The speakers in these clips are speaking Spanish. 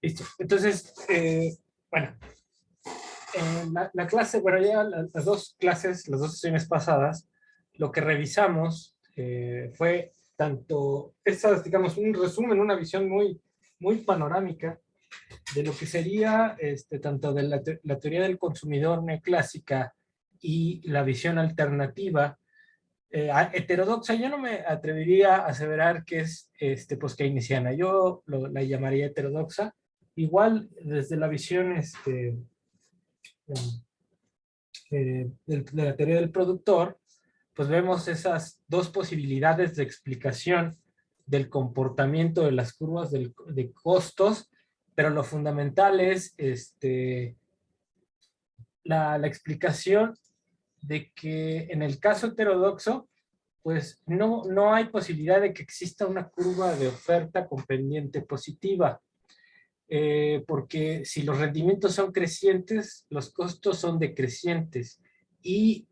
Listo. Entonces, bueno, la clase, bueno, ya las dos clases, las dos sesiones pasadas, lo que revisamos fue tanto, esas, digamos, un resumen, una visión muy panorámica de lo que sería tanto de la teoría del consumidor neoclásica y la visión alternativa heterodoxa. Yo no me atrevería a aseverar que es pues keynesiana, yo la llamaría heterodoxa. Igual desde la visión de la teoría del productor, pues vemos esas dos posibilidades de explicación del comportamiento de las curvas de costos, pero lo fundamental es la explicación de que en el caso heterodoxo, pues no hay posibilidad de que exista una curva de oferta con pendiente positiva, porque si los rendimientos son crecientes, los costos son decrecientes y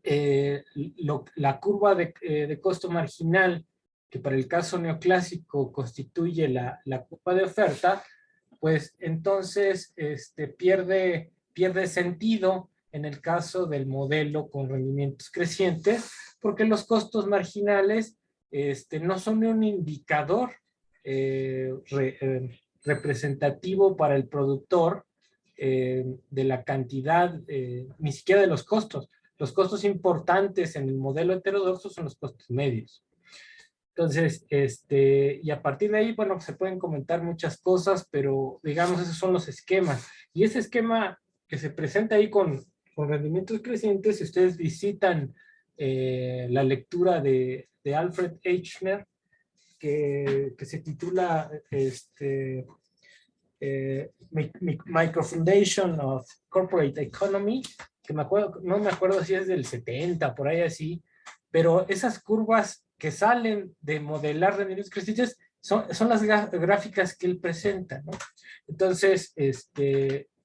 la curva de costo marginal, que para el caso neoclásico constituye la curva de oferta, pues entonces pierde sentido en el caso del modelo con rendimientos crecientes, porque los costos marginales no son un indicador representativo para el productor de la cantidad, ni siquiera de los costos. Los costos importantes en el modelo heterodoxo son los costos medios. Entonces, y a partir de ahí, bueno, se pueden comentar muchas cosas, pero digamos, esos son los esquemas. Y ese esquema que se presenta ahí con rendimientos crecientes, si ustedes visitan la lectura de Alfred Eichner, que se titula Microfoundation of Corporate Economy, que no me acuerdo si es del 70, por ahí así, pero esas curvas que salen de modelar rendimientos crecientes son las gráficas que él presenta, ¿no? Entonces,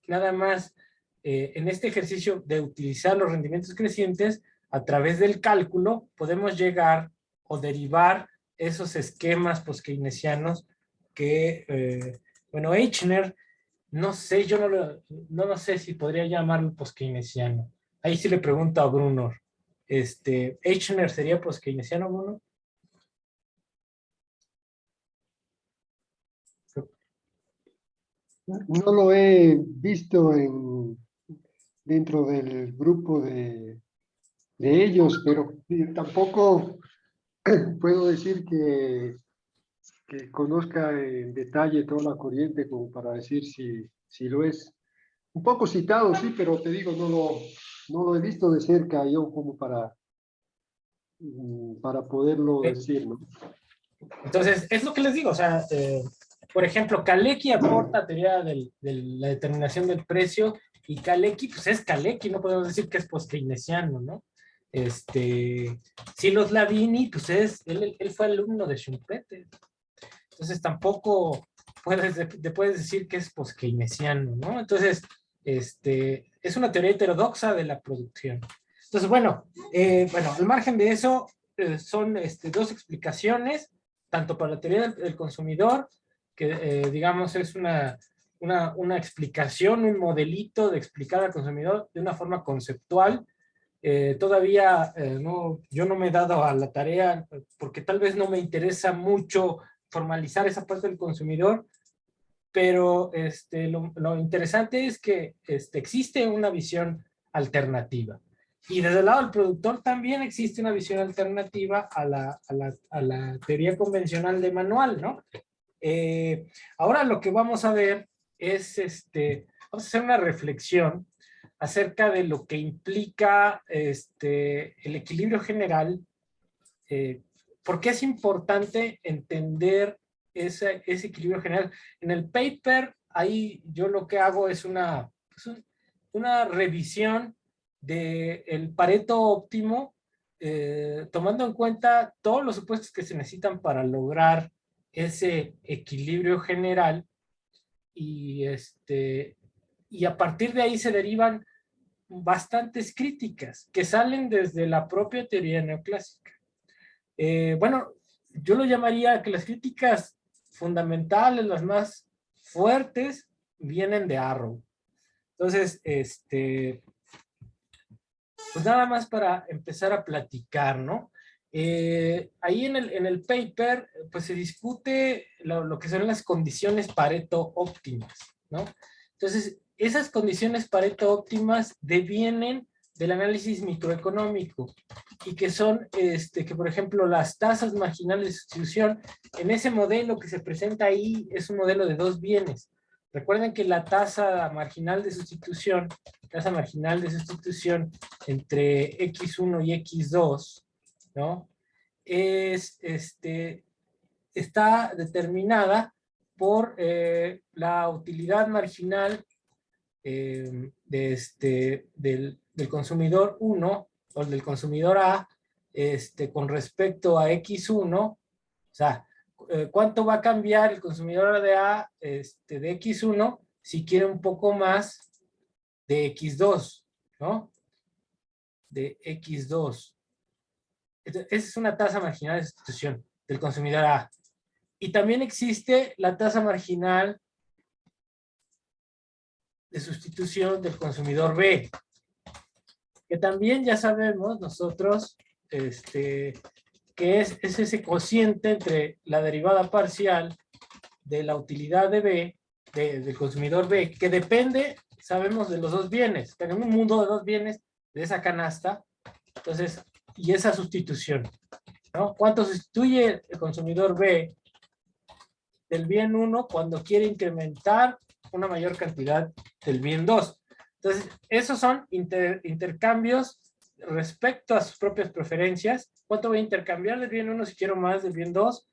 nada más, en este ejercicio de utilizar los rendimientos crecientes, a través del cálculo podemos llegar o derivar esos esquemas post-keynesianos que, bueno, Eichner, no sé, yo no sé si podría llamarlo post-keynesiano. Ahí sí le pregunto a Bruno. ¿Eichner sería post-keynesiano, Bruno? No lo he visto dentro del grupo de ellos, pero tampoco puedo decir que conozca en detalle toda la corriente como para decir si lo es. Un poco citado, sí, pero te digo, no lo he visto de cerca yo como para poderlo decir, ¿no? Entonces, es lo que les digo, o sea, por ejemplo, Kalecki aporta teoría de la determinación del precio, y Kalecki, pues es Kalecki, no podemos decir que es post-keynesiano, ¿no? Silos Lavini, pues él fue alumno de Schumpeter, entonces tampoco puedes decir que es post-keynesiano, ¿no? Entonces, es una teoría heterodoxa de la producción. Entonces, bueno, al margen de eso, son dos explicaciones, tanto para la teoría del consumidor, que digamos es una explicación, un modelito de explicar al consumidor de una forma conceptual. Todavía yo no me he dado a la tarea, porque tal vez no me interesa mucho formalizar esa parte del consumidor, pero lo interesante es que existe una visión alternativa. Y desde el lado del productor también existe una visión alternativa a la teoría convencional de manual, ¿no? Ahora lo que vamos a ver es, vamos a hacer una reflexión acerca de lo que implica el equilibrio general. ¿Por qué es importante entender ese equilibrio general? En el paper, ahí yo lo que hago es una revisión del Pareto óptimo, tomando en cuenta todos los supuestos que se necesitan para lograr ese equilibrio general, y, y a partir de ahí se derivan bastantes críticas que salen desde la propia teoría neoclásica. Bueno, yo lo llamaría que las críticas fundamentales, las más fuertes, vienen de Arrow. Entonces, pues nada más para empezar a platicar, ¿no? Ahí en el paper, pues se discute lo que son las condiciones Pareto óptimas, ¿no? Entonces, esas condiciones Pareto óptimas devienen del análisis microeconómico y que son, que por ejemplo, las tasas marginales de sustitución, en ese modelo que se presenta ahí, es un modelo de dos bienes. Recuerden que la tasa marginal de sustitución entre X1 y X2, ¿no? Está determinada por la utilidad marginal del consumidor 1 o del consumidor A con respecto a X1, o sea, ¿cuánto va a cambiar el consumidor de A de X1 si quiere un poco más de X2, ¿no? De X2. Esa es una tasa marginal de sustitución del consumidor A. Y también existe la tasa marginal de sustitución del consumidor B, que también ya sabemos nosotros que es ese cociente entre la derivada parcial de la utilidad de B, del consumidor B, que depende, sabemos, de los dos bienes. Tenemos un mundo de dos bienes de esa canasta, entonces, y esa sustitución, ¿no? ¿Cuánto sustituye el consumidor B del bien 1 cuando quiere incrementar una mayor cantidad del bien 2? Entonces, esos son intercambios respecto a sus propias preferencias. ¿Cuánto voy a intercambiar del bien 1 si quiero más del bien 2?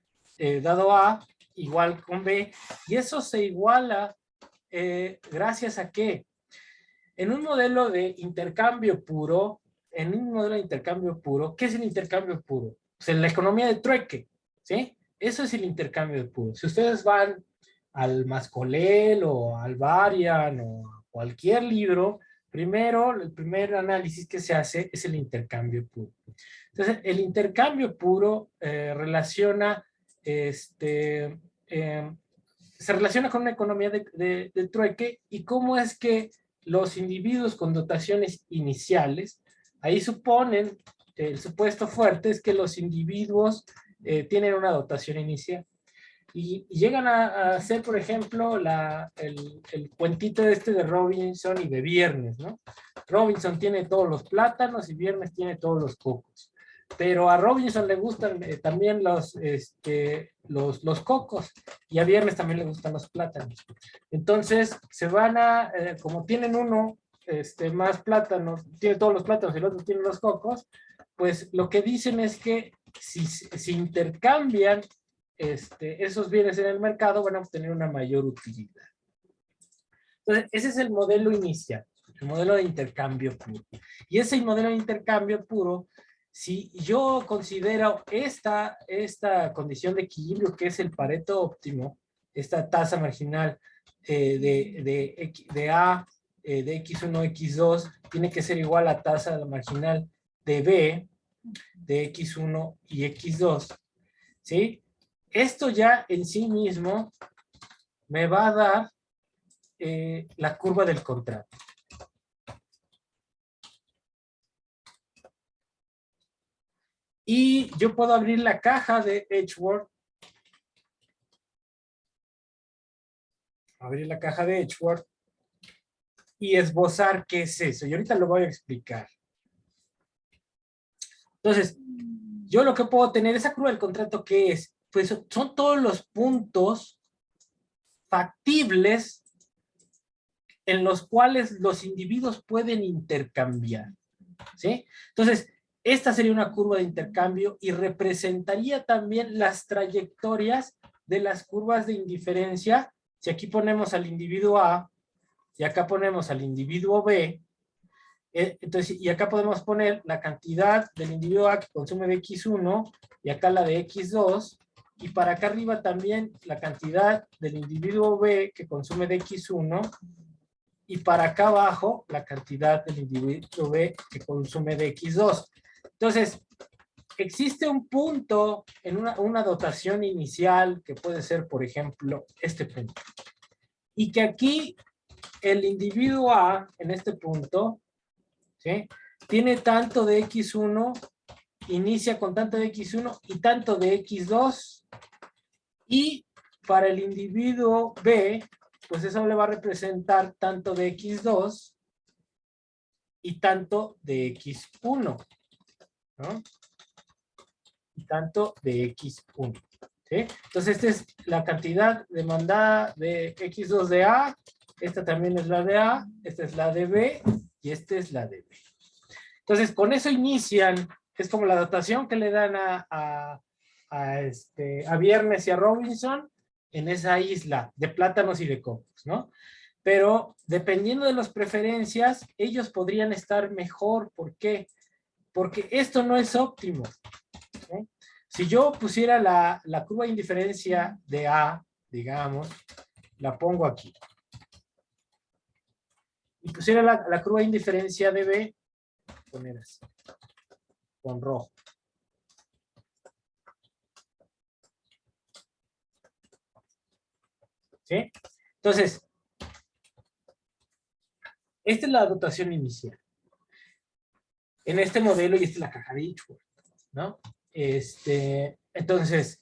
Dado A, igual con B. Y eso se iguala gracias a que en un modelo de intercambio puro, ¿qué es el intercambio puro? Pues en la economía de trueque, ¿sí? Eso es el intercambio puro. Si ustedes van al Mascolel o al Varian o a cualquier libro, el primer análisis que se hace es el intercambio puro. Entonces, el intercambio puro se relaciona con una economía de trueque y cómo es que los individuos con dotaciones iniciales, ahí suponen, el supuesto fuerte es que los individuos tienen una dotación inicial. Y llegan a hacer, por ejemplo, el cuentito de Robinson y de Viernes, ¿no? Robinson tiene todos los plátanos y Viernes tiene todos los cocos. Pero a Robinson le gustan también los cocos y a Viernes también le gustan los plátanos. Entonces, se van como tienen uno más plátanos, tiene todos los plátanos y el otro tiene los cocos, pues lo que dicen es que si intercambian esos bienes en el mercado, van a obtener una mayor utilidad. Entonces, ese es el modelo inicial, el modelo de intercambio puro. Y ese modelo de intercambio puro, si yo considero esta condición de equilibrio que es el Pareto óptimo, esta tasa marginal de A, de X1, X2, tiene que ser igual a tasa marginal de B, de X1 y X2, ¿sí? Esto ya en sí mismo me va a dar la curva del contrato. Y yo puedo abrir la caja de Edgeworth. Abrir la caja de Edgeworth y esbozar qué es eso. Y ahorita lo voy a explicar. Entonces, yo lo que puedo tener, esa curva del contrato, ¿qué es? Pues son todos los puntos factibles en los cuales los individuos pueden intercambiar, ¿sí? Entonces, esta sería una curva de intercambio y representaría también las trayectorias de las curvas de indiferencia. Si aquí ponemos al individuo A y acá ponemos al individuo B, entonces, y acá podemos poner la cantidad del individuo A que consume de X1 y acá la de X2, y para acá arriba también la cantidad del individuo B que consume de X1, y para acá abajo la cantidad del individuo B que consume de X2. Entonces, existe un punto en una dotación inicial que puede ser, por ejemplo, este punto. y que aquí el individuo A, en este punto, ¿sí?, tiene tanto de X1, inicia con tanto de X1 y tanto de X2, y para el individuo B, pues eso le va a representar tanto de X2 y tanto de X1, ¿no? Y tanto de X1, ¿sí? Entonces, esta es la cantidad demandada de X2 de A, esta también es la de A, esta es la de B, y esta es la de B. Entonces, con eso inician, es como la dotación que le dan a Viernes y a Robinson en esa isla de plátanos y de cocos, ¿no? Pero dependiendo de las preferencias, ellos podrían estar mejor. ¿Por qué? Porque esto no es óptimo, ¿sí? Si yo pusiera la curva de indiferencia de A, digamos, la pongo aquí, y pusiera la curva de indiferencia de B, poner así, con rojo. ¿Sí? Entonces, esta es la dotación inicial. En este modelo, y esta es la caja de Edgeworth, ¿no? Entonces,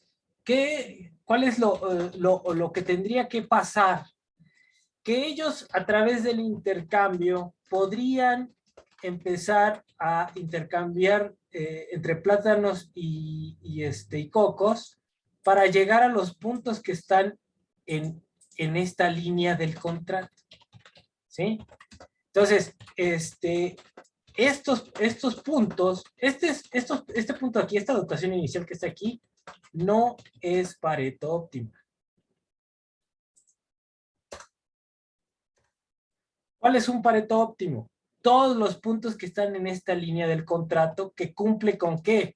¿cuál es lo que tendría que pasar? Que ellos, a través del intercambio, podrían empezar a intercambiar entre plátanos y cocos para llegar a los puntos que están en esta línea del contrato, ¿sí? Entonces, estos puntos, este punto aquí, esta dotación inicial que está aquí, no es Pareto óptima. ¿Cuál es un Pareto óptimo? Todos los puntos que están en esta línea del contrato, que cumple ¿con qué?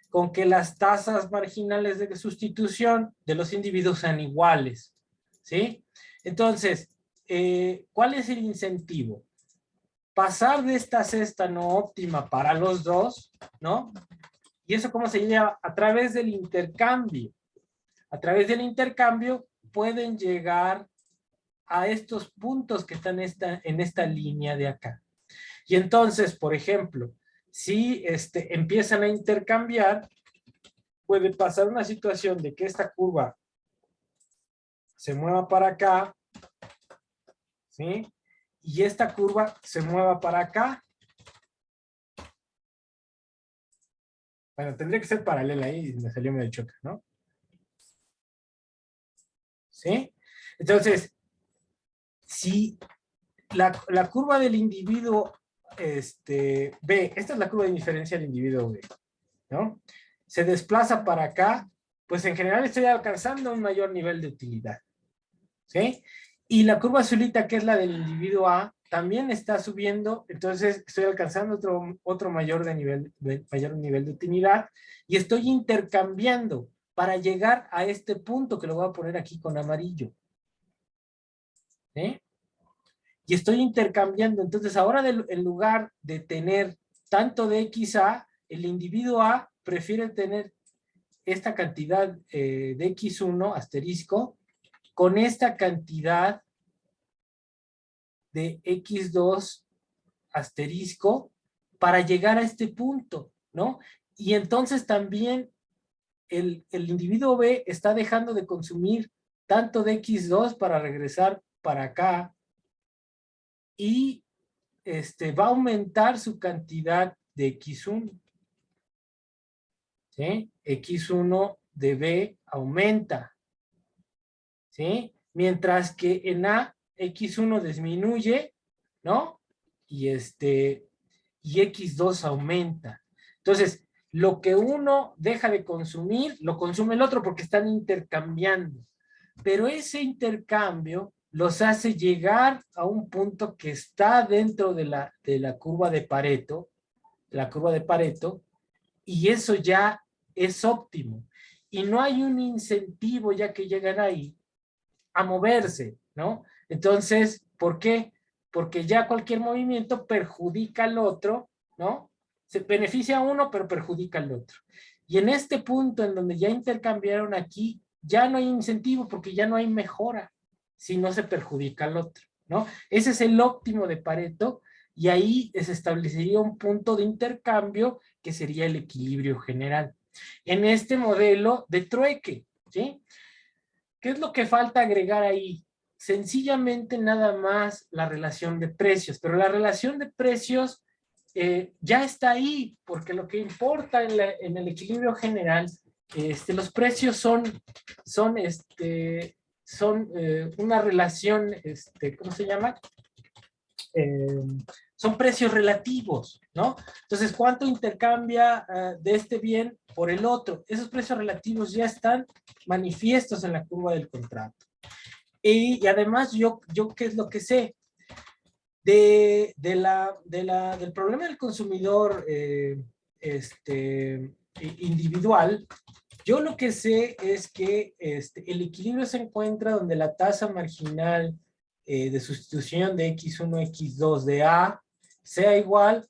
Con que las tasas marginales de sustitución de los individuos sean iguales, ¿sí? Entonces, ¿cuál es el incentivo? Pasar de esta cesta no óptima para los dos, ¿no? ¿Y eso cómo se lleva? A través del intercambio. A través del intercambio pueden llegar a estos puntos que están en esta línea de acá. Y entonces, por ejemplo, si empiezan a intercambiar, puede pasar una situación de que esta curva se mueva para acá, ¿sí? Y esta curva se mueva para acá. Bueno, tendría que ser paralela ahí, y me salió medio choque, ¿no? ¿Sí? Entonces, si la curva del individuo B, esta es la curva de indiferencia del individuo B, ¿no? Se desplaza para acá, pues en general estoy alcanzando un mayor nivel de utilidad, ¿sí? Y la curva azulita, que es la del individuo A, también está subiendo, entonces estoy alcanzando otro mayor nivel de utilidad, y estoy intercambiando para llegar a este punto que lo voy a poner aquí con amarillo, ¿sí? Y estoy intercambiando, entonces ahora en lugar de tener tanto de XA, el individuo A prefiere tener esta cantidad de X1 asterisco con esta cantidad de X2 asterisco para llegar a este punto, ¿no? Y entonces también el individuo B está dejando de consumir tanto de X2 para regresar para acá, y va a aumentar su cantidad de X1, ¿sí? X1 de B aumenta, ¿sí? Mientras que en A, X1 disminuye, ¿no? Y X2 aumenta. Entonces, lo que uno deja de consumir, lo consume el otro porque están intercambiando. Pero ese intercambio los hace llegar a un punto que está dentro de la curva de Pareto, y eso ya es óptimo. Y no hay un incentivo ya que llegan ahí a moverse, ¿no? Entonces, ¿por qué? Porque ya cualquier movimiento perjudica al otro, ¿no? Se beneficia a uno, pero perjudica al otro. Y en este punto en donde ya intercambiaron aquí, ya no hay incentivo porque ya no hay mejora. si no se perjudica al otro, ¿no? Ese es el óptimo de Pareto, y ahí se establecería un punto de intercambio que sería el equilibrio general. En este modelo de trueque, ¿sí? ¿Qué es lo que falta agregar ahí? Sencillamente nada más la relación de precios, pero la relación de precios ya está ahí, porque lo que importa en el equilibrio general, los precios son una relación, ¿cómo se llama? Eh, son precios relativos, ¿no? Entonces, ¿cuánto intercambia de este bien por el otro? Esos precios relativos ya están manifiestos en la curva del contrato. Y además, yo ¿qué es lo que sé? Del problema del consumidor individual, yo lo que sé es que el equilibrio se encuentra donde la tasa marginal de sustitución de X1, X2 de A sea igual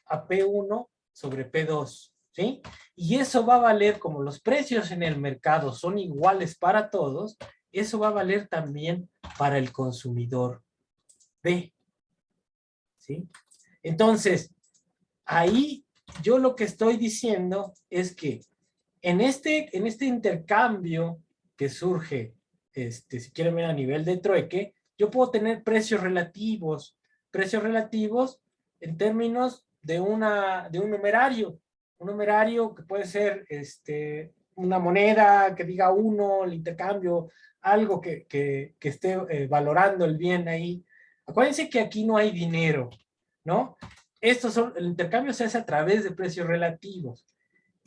a P1 sobre P2, ¿sí? Y eso va a valer, como los precios en el mercado son iguales para todos, eso va a valer también para el consumidor B, ¿sí? Entonces, ahí yo lo que estoy diciendo es que en este intercambio que surge, si quieren ver a nivel de trueque, yo puedo tener precios relativos en términos de un numerario que puede ser una moneda que diga 1, el intercambio, algo que esté valorando el bien ahí. Acuérdense que aquí no hay dinero, ¿no? El intercambio se hace a través de precios relativos.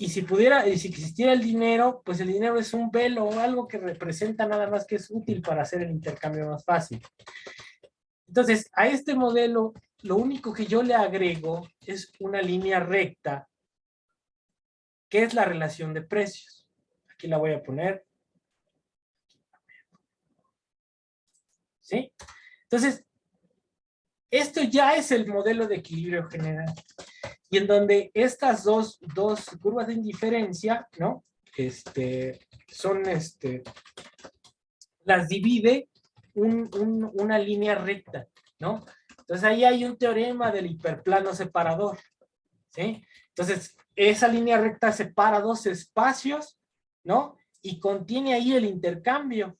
Y si existiera el dinero, pues el dinero es un velo o algo que representa nada más que es útil para hacer el intercambio más fácil. Entonces, a este modelo, lo único que yo le agrego es una línea recta, que es la relación de precios. Aquí la voy a poner. ¿Sí? Entonces, esto ya es el modelo de equilibrio general. Y en donde estas dos curvas de indiferencia, ¿no? Las divide una línea recta, ¿no? Entonces ahí hay un teorema del hiperplano separador, ¿sí? Entonces, esa línea recta separa dos espacios, ¿no? Y contiene ahí el intercambio,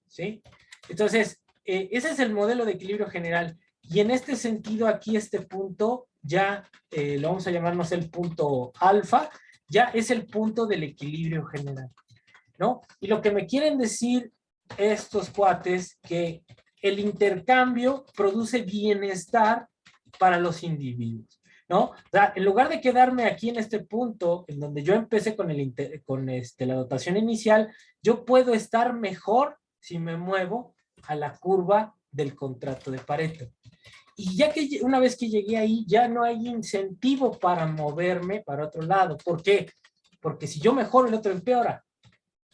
¿sí? Entonces, ese es el modelo de equilibrio general. Y en este sentido, aquí este punto ya lo vamos a llamarnos el punto alfa, ya es el punto del equilibrio general, ¿no? Y lo que me quieren decir estos cuates, que el intercambio produce bienestar para los individuos, ¿no? O sea, en lugar de quedarme aquí en este punto, en donde yo empecé con la dotación inicial, yo puedo estar mejor si me muevo a la curva del contrato de Pareto. Y ya que una vez que llegué ahí, ya no hay incentivo para moverme para otro lado. ¿Por qué? Porque si yo mejoro, el otro empeora,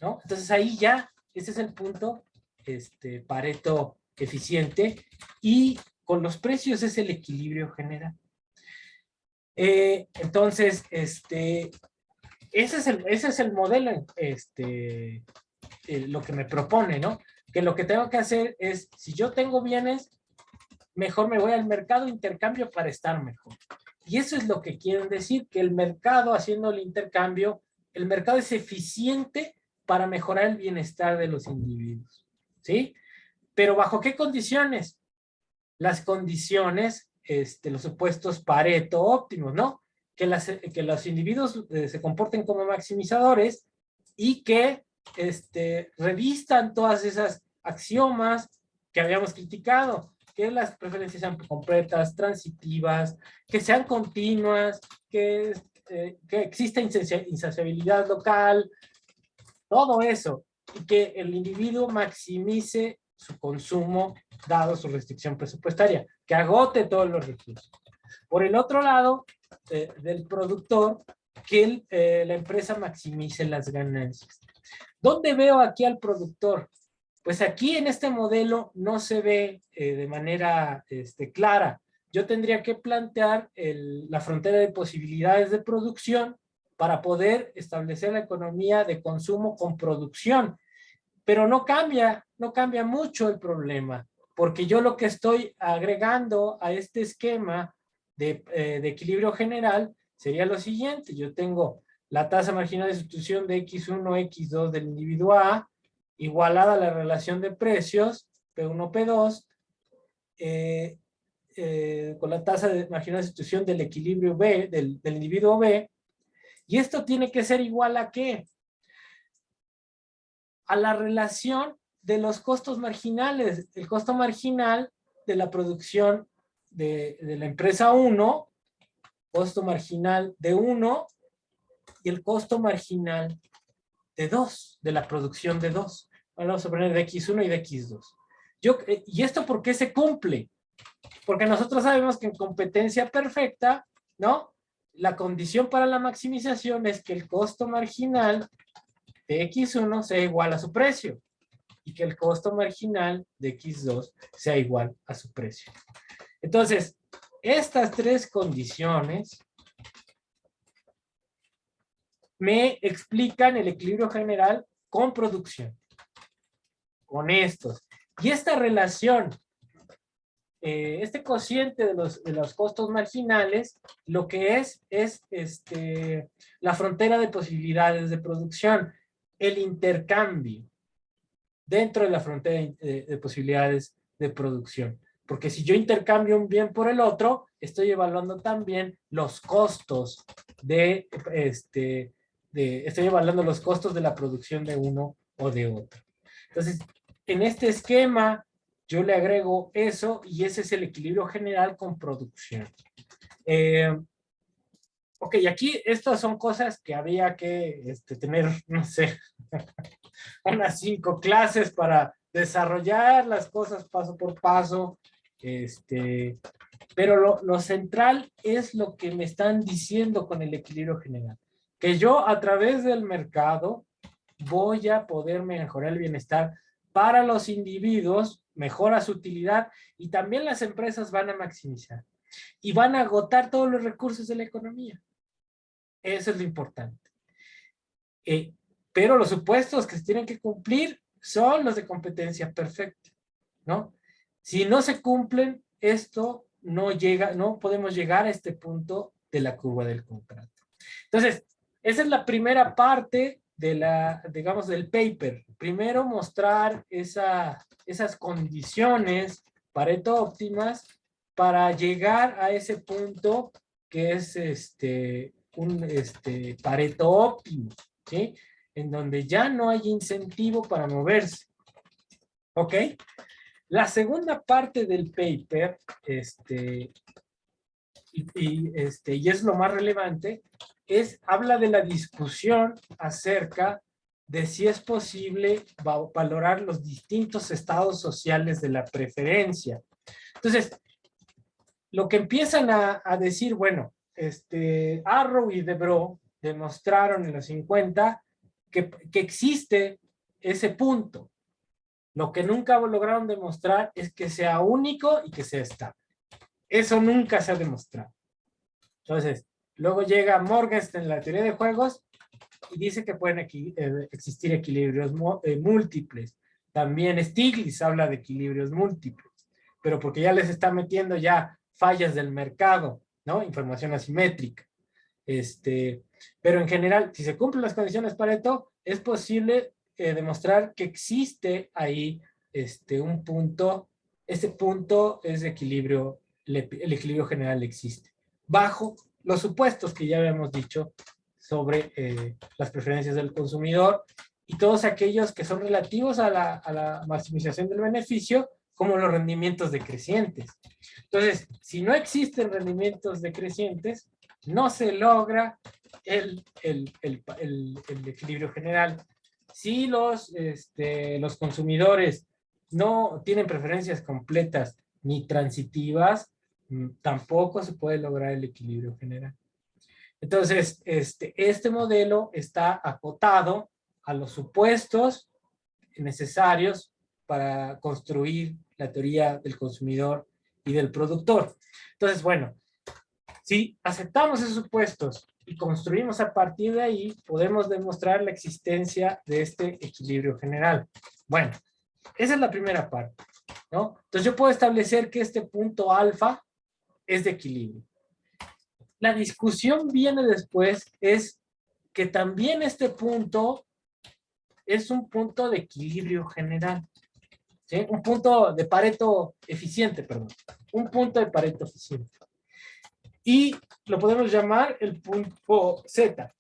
¿no? Entonces ahí ya, ese es el punto, Pareto eficiente, y con los precios es el equilibrio general. Entonces, ese es el modelo, lo que me propone, ¿no? Que lo que tengo que hacer es, si yo tengo bienes, mejor me voy al mercado de intercambio para estar mejor. Y eso es lo que quieren decir, que el mercado, haciendo el intercambio, el mercado es eficiente para mejorar el bienestar de los individuos, ¿sí? Pero ¿bajo qué condiciones? Las condiciones, los supuestos Pareto óptimos, ¿no? Que los individuos se comporten como maximizadores y que revistan todas esas axiomas que habíamos criticado, que las preferencias sean completas, transitivas, que sean continuas, que exista insaciabilidad local, todo eso, y que el individuo maximice su consumo dado su restricción presupuestaria, que agote todos los recursos. Por el otro lado, del productor, que la empresa maximice las ganancias. ¿Dónde veo aquí al productor? Pues aquí en este modelo no se ve de manera clara. Yo tendría que plantear la frontera de posibilidades de producción para poder establecer la economía de consumo con producción. pero no cambia mucho el problema, porque yo lo que estoy agregando a este esquema de equilibrio general sería lo siguiente. Yo tengo la tasa marginal de sustitución de X1, X2 del individuo A, igualada a la relación de precios, P1, P2, con la tasa marginal de sustitución del equilibrio B, del individuo B, y esto tiene que ser igual a ¿qué? A la relación de los costos marginales. El costo marginal de la producción de la empresa 1, costo marginal de 1, y el costo marginal de 2, de la producción de 2. Vamos a poner de X1 y de X2. ¿Y esto por qué se cumple? Porque nosotros sabemos que en competencia perfecta, ¿no? La condición para la maximización es que el costo marginal de X1 sea igual a su precio y que el costo marginal de X2 sea igual a su precio. Entonces, estas tres condiciones me explican el equilibrio general con producción, con estos. Y esta relación, este cociente de los costos marginales, lo que es la frontera de posibilidades de producción, el intercambio dentro de la frontera de posibilidades de producción. Porque si yo intercambio un bien por el otro, estoy evaluando también los costos estoy evaluando los costos de la producción de uno o de otro. Entonces, en este esquema, yo le agrego eso y ese es el equilibrio general con producción. Ok, aquí estas son cosas que había que tener, no sé, unas 5 clases para desarrollar las cosas paso por paso. Pero lo central es lo que me están diciendo con el equilibrio general. Que yo a través del mercado voy a poder mejorar el bienestar para los individuos, mejora su utilidad y también las empresas van a maximizar. Y van a agotar todos los recursos de la economía. Eso es lo importante. Pero los supuestos que se tienen que cumplir son los de competencia perfecta, ¿no? Si no se cumplen, esto no podemos llegar a este punto de la curva del contrato. Entonces, esa es la primera parte digamos, del paper. Primero mostrar esas condiciones Pareto óptimas para llegar a ese punto que es un Pareto óptimo, ¿sí? En donde ya no hay incentivo para moverse. ¿Ok? La segunda parte del paper, y es lo más relevante, habla de la discusión acerca de si es posible valorar los distintos estados sociales de la preferencia. Entonces, lo que empiezan a decir, bueno, Arrow y Debreu demostraron en los 50 que existe ese punto. Lo que nunca lograron demostrar es que sea único y que sea estable. Eso nunca se ha demostrado. Entonces, luego llega Morgenstern en la teoría de juegos y dice que pueden existir equilibrios múltiples. También Stiglitz habla de equilibrios múltiples, pero porque ya les está metiendo ya fallas del mercado, ¿no? Información asimétrica. Pero en general, si se cumplen las condiciones Pareto, es posible demostrar que existe ahí un punto, ese punto es de equilibrio, el equilibrio general existe, bajo los supuestos que ya habíamos dicho sobre las preferencias del consumidor y todos aquellos que son relativos a la maximización del beneficio, como los rendimientos decrecientes. Entonces, si no existen rendimientos decrecientes, no se logra el equilibrio general. Si los consumidores no tienen preferencias completas ni transitivas, tampoco se puede lograr el equilibrio general. Entonces, este modelo está acotado a los supuestos necesarios para construir la teoría del consumidor y del productor. Entonces, bueno, si aceptamos esos supuestos y construimos a partir de ahí, podemos demostrar la existencia de este equilibrio general. Bueno, esa es la primera parte, ¿no? Entonces yo puedo establecer que este punto alfa es de equilibrio. La discusión viene después, es que también este punto es un punto de equilibrio general, ¿sí? Un punto de Pareto eficiente, perdón. Un punto de Pareto eficiente. Y lo podemos llamar el punto Z.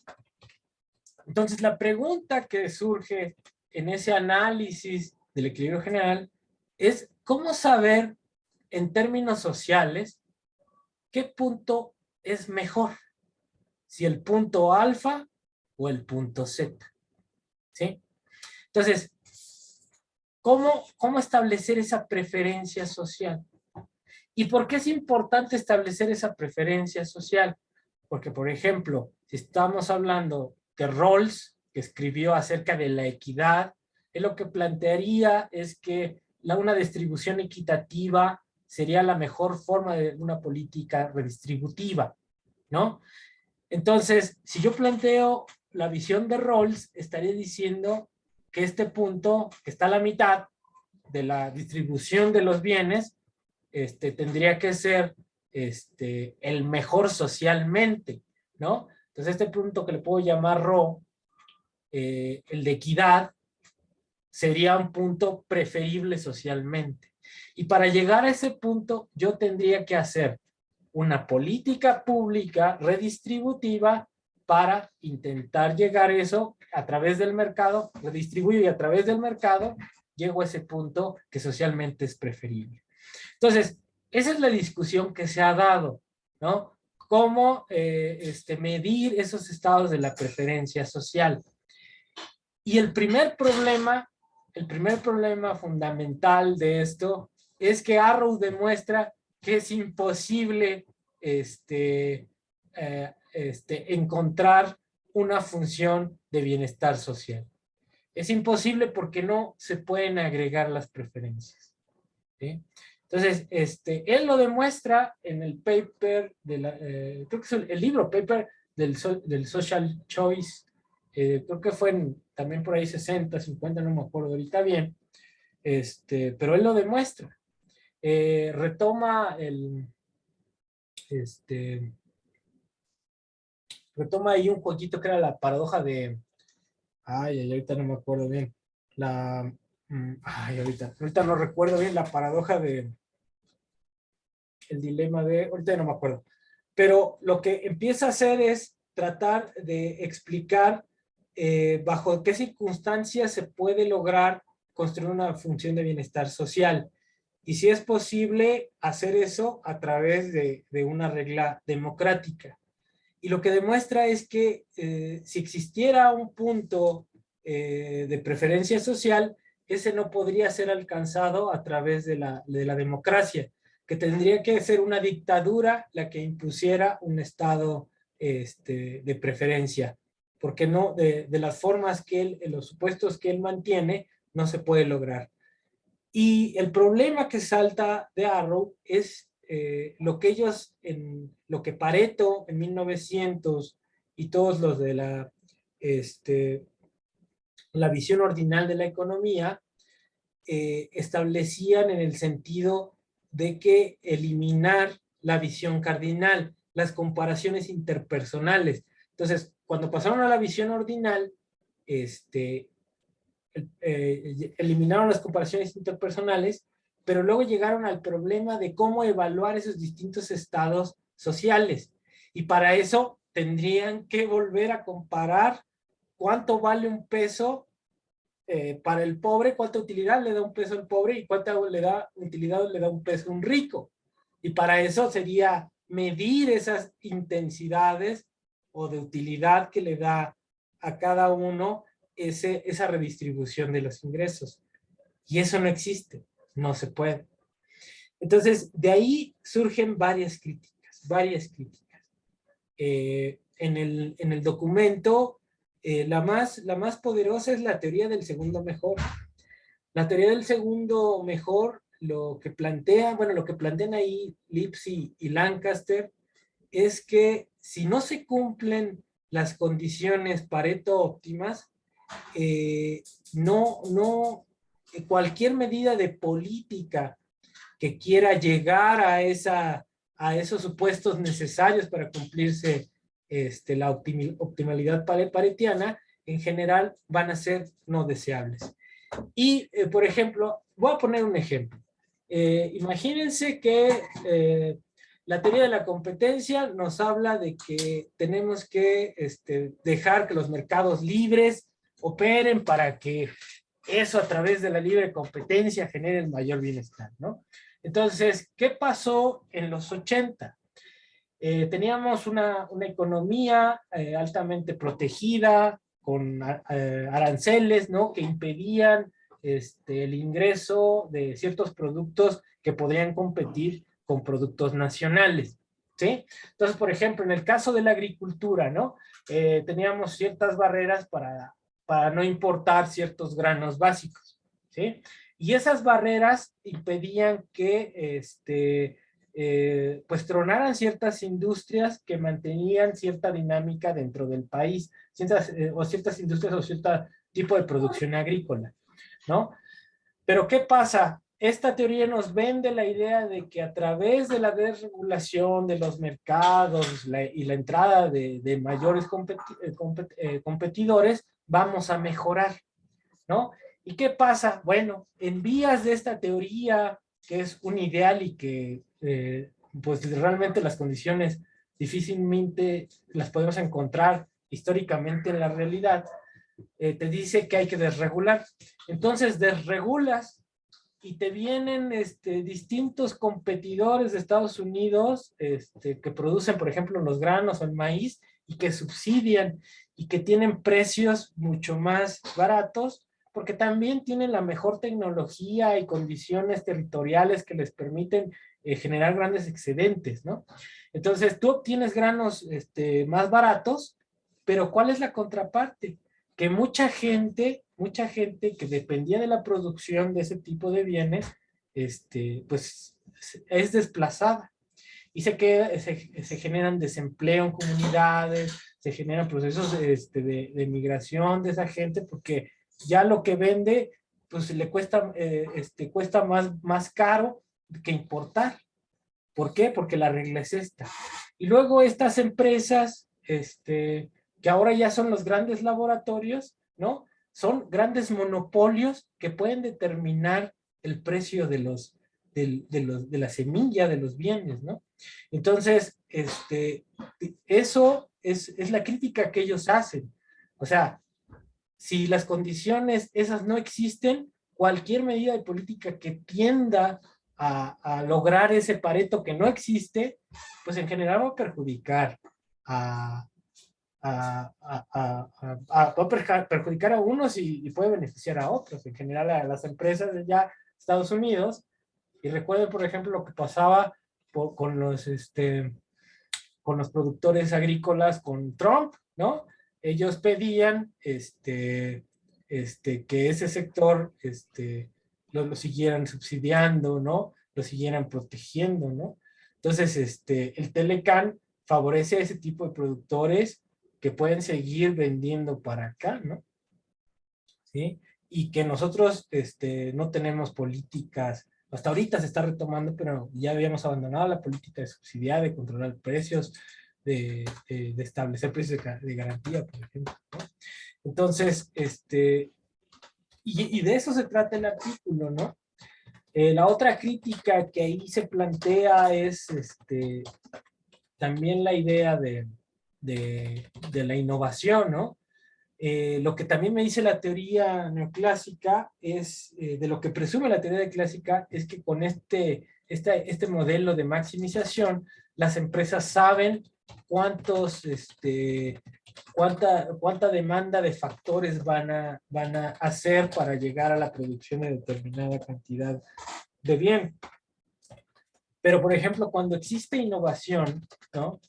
Entonces, la pregunta que surge en ese análisis del equilibrio general es cómo saber en términos sociales qué punto es mejor, si el punto alfa o el punto Z, ¿sí? Entonces, ¿cómo establecer esa preferencia social? ¿Y por qué es importante establecer esa preferencia social? Porque, por ejemplo, si estamos hablando de Rawls, que escribió acerca de la equidad, él lo que plantearía es que una distribución equitativa sería la mejor forma de una política redistributiva, ¿no? Entonces, si yo planteo la visión de Rawls, estaría diciendo que este punto, que está a la mitad de la distribución de los bienes, tendría que ser el mejor socialmente, ¿no? Entonces, este punto que le puedo llamar Rho, el de equidad, sería un punto preferible socialmente. Y para llegar a ese punto, yo tendría que hacer una política pública redistributiva para intentar llegar a eso a través del mercado, redistribuyo y a través del mercado llego a ese punto que socialmente es preferible. Entonces, esa es la discusión que se ha dado, ¿no? Cómo medir esos estados de la preferencia social. Y el primer problema fundamental de esto es que Arrow demuestra que es imposible encontrar una función de bienestar social. Es imposible porque no se pueden agregar las preferencias, ¿sí? Entonces, él lo demuestra en el paper, creo que es el libro paper del Social Choice, creo que fue también por ahí 60, 50, no me acuerdo ahorita bien, pero él lo demuestra. Retoma ahí un jueguito que era la paradoja de, ahorita no me acuerdo bien, ahorita no recuerdo bien la paradoja de, el dilema de, ahorita no me acuerdo, pero lo que empieza a hacer es tratar de explicar bajo qué circunstancias se puede lograr construir una función de bienestar social. Y si es posible hacer eso a través de una regla democrática. Y lo que demuestra es que si existiera un punto de preferencia social, ese no podría ser alcanzado a través de la democracia, que tendría que ser una dictadura la que impusiera un estado de preferencia, porque no, de las formas que él, los supuestos que él mantiene, no se puede lograr. Y el problema que salta de Arrow es lo que Pareto en 1900 y todos los de la visión ordinal de la economía establecían en el sentido de que eliminar la visión cardinal, las comparaciones interpersonales. Entonces, cuando pasaron a la visión ordinal, eliminaron las comparaciones interpersonales, pero luego llegaron al problema de cómo evaluar esos distintos estados sociales. Y para eso tendrían que volver a comparar cuánto vale un peso para el pobre, cuánta utilidad le da un peso al pobre y cuánta utilidad le da un peso a un rico. Y para eso sería medir esas intensidades o de utilidad que le da a cada uno esa redistribución de los ingresos. Y eso no existe, no se puede. Entonces, de ahí surgen varias críticas. En el documento, la más poderosa es la teoría del segundo mejor. La teoría del segundo mejor, lo que plantean ahí Lipsy y Lancaster, es que si no se cumplen las condiciones Pareto óptimas, no cualquier medida de política que quiera llegar a esos supuestos necesarios para cumplirse la optimalidad paretiana, en general van a ser no deseables. Y, por ejemplo, voy a poner un ejemplo. Imagínense que la teoría de la competencia nos habla de que tenemos que dejar que los mercados libres operen para que eso a través de la libre competencia genere el mayor bienestar, ¿no? Entonces, ¿qué pasó en los 80? Teníamos una economía altamente protegida, con aranceles, ¿no? Que impedían el ingreso de ciertos productos que podrían competir con productos nacionales, ¿sí? Entonces, por ejemplo, en el caso de la agricultura, ¿no? Teníamos ciertas barreras para no importar ciertos granos básicos, ¿sí? Y esas barreras impedían que pues tronaran ciertas industrias que mantenían cierta dinámica dentro del país, o ciertas industrias o cierto tipo de producción agrícola, ¿no? Pero ¿qué pasa? Esta teoría nos vende la idea de que a través de la desregulación de los mercados y la entrada de mayores competidores, vamos a mejorar, ¿no? ¿Y qué pasa? Bueno, en vías de esta teoría, que es un ideal y que pues realmente las condiciones difícilmente las podemos encontrar históricamente en la realidad, te dice que hay que desregular. Entonces desregulas y te vienen distintos competidores de Estados Unidos que producen, por ejemplo, los granos o el maíz y que subsidian y que tienen precios mucho más baratos porque también tienen la mejor tecnología y condiciones territoriales que les permiten generar grandes excedentes, ¿no? Entonces, tú obtienes granos más baratos, pero ¿cuál es la contraparte? Que mucha gente que dependía de la producción de ese tipo de bienes, pues es desplazada. Y se generan desempleo en comunidades, se generan procesos de migración de esa gente, porque ya lo que vende, pues le cuesta, cuesta más caro que importar. ¿Por qué? Porque la regla es esta. Y luego estas empresas, que ahora ya son los grandes laboratorios, ¿no? Son grandes monopolios que pueden determinar el precio de la semilla de los bienes, ¿no? Entonces, eso es la crítica que ellos hacen. O sea, si las condiciones esas no existen, cualquier medida de política que tienda a lograr ese Pareto que no existe, pues en general va a perjudicar va a perjudicar a unos y puede beneficiar a otros, en general a las empresas de ya Estados Unidos. Y recuerden, por ejemplo, lo que pasaba con los productores agrícolas con Trump, ¿no? Ellos pedían que ese sector lo siguieran subsidiando, ¿no? Lo siguieran protegiendo, ¿no? Entonces, el Telecán favorece a ese tipo de productores que pueden seguir vendiendo para acá, ¿no? ¿Sí? Y que nosotros no tenemos políticas, hasta ahorita se está retomando, pero ya habíamos abandonado la política de subsidiar, de controlar precios, de establecer precios de garantía, por ejemplo, ¿no? Entonces, y de eso se trata el artículo, ¿no? La otra crítica que ahí se plantea es también la idea de la innovación, ¿no? Lo que también me dice la teoría neoclásica es, de lo que presume la teoría clásica, es que con este modelo de maximización, las empresas saben cuánta demanda de factores van a hacer para llegar a la producción de determinada cantidad de bien. Pero, por ejemplo, cuando existe innovación, ¿no?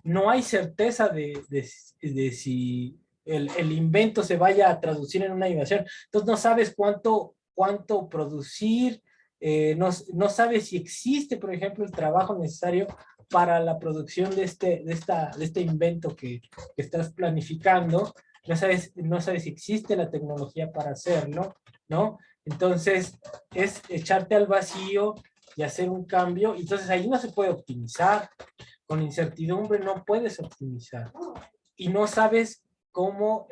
No hay certeza de si el invento se vaya a traducir en una innovación. Entonces no sabes cuánto producir, no sabes si existe, por ejemplo, el trabajo necesario para la producción de este invento que estás planificando. no sabes si existe la tecnología para hacerlo, ¿no? Entonces, es echarte al vacío y hacer un cambio, y entonces ahí no se puede optimizar. Con incertidumbre no puedes optimizar. Y no sabes cómo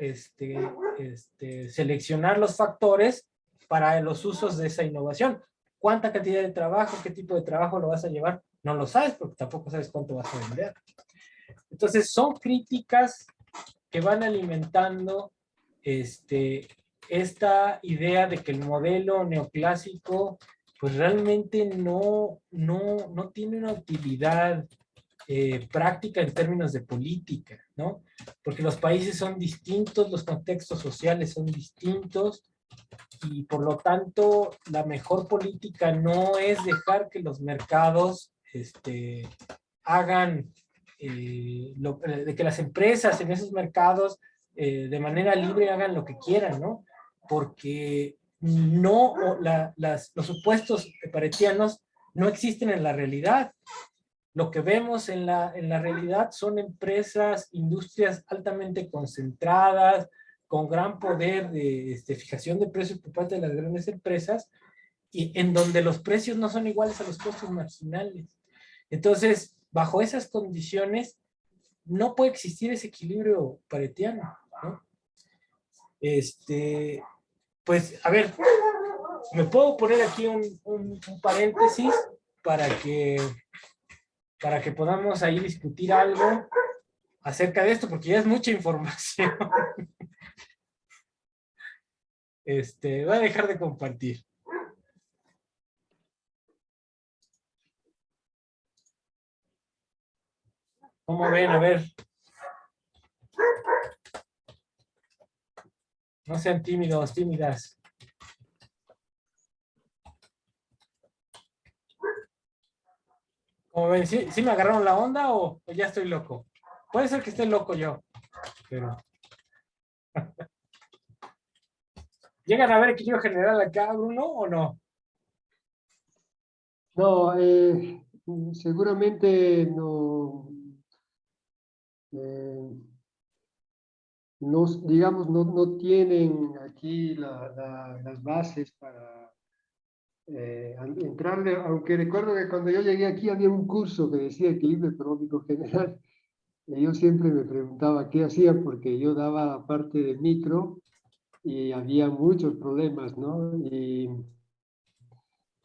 seleccionar los factores para los usos de esa innovación. ¿Cuánta cantidad de trabajo, qué tipo de trabajo lo vas a llevar? No lo sabes porque tampoco sabes cuánto vas a vender. Entonces, son críticas que van alimentando esta idea de que el modelo neoclásico pues realmente no tiene una utilidad práctica en términos de política, ¿no? Porque los países son distintos, los contextos sociales son distintos, y por lo tanto la mejor política no es dejar que los mercados hagan, de que las empresas en esos mercados de manera libre hagan lo que quieran, ¿no? Porque los supuestos paretianos no existen en la realidad. Lo que vemos en la realidad son empresas, industrias altamente concentradas, con gran poder de fijación de precios por parte de las grandes empresas, y en donde los precios no son iguales a los costos marginales. Entonces, bajo esas condiciones, no puede existir ese equilibrio paretiano, ¿no? Pues, a ver, me puedo poner aquí un paréntesis para que podamos ahí discutir algo acerca de esto, porque ya es mucha información. Voy a dejar de compartir. ¿Cómo ven? A ver. No sean tímidos, tímidas. ¿Cómo ven? ¿Sí me agarraron la onda o ya estoy loco? Puede ser que esté loco yo, pero... ¿Llegan a ver equilibrio general acá, Bruno, o no? No, seguramente no, digamos, no tienen aquí las bases para entrarle, aunque recuerdo que cuando yo llegué aquí había un curso que decía equilibrio económico general, y yo siempre me preguntaba qué hacía, porque yo daba parte de micro y había muchos problemas, ¿no? Y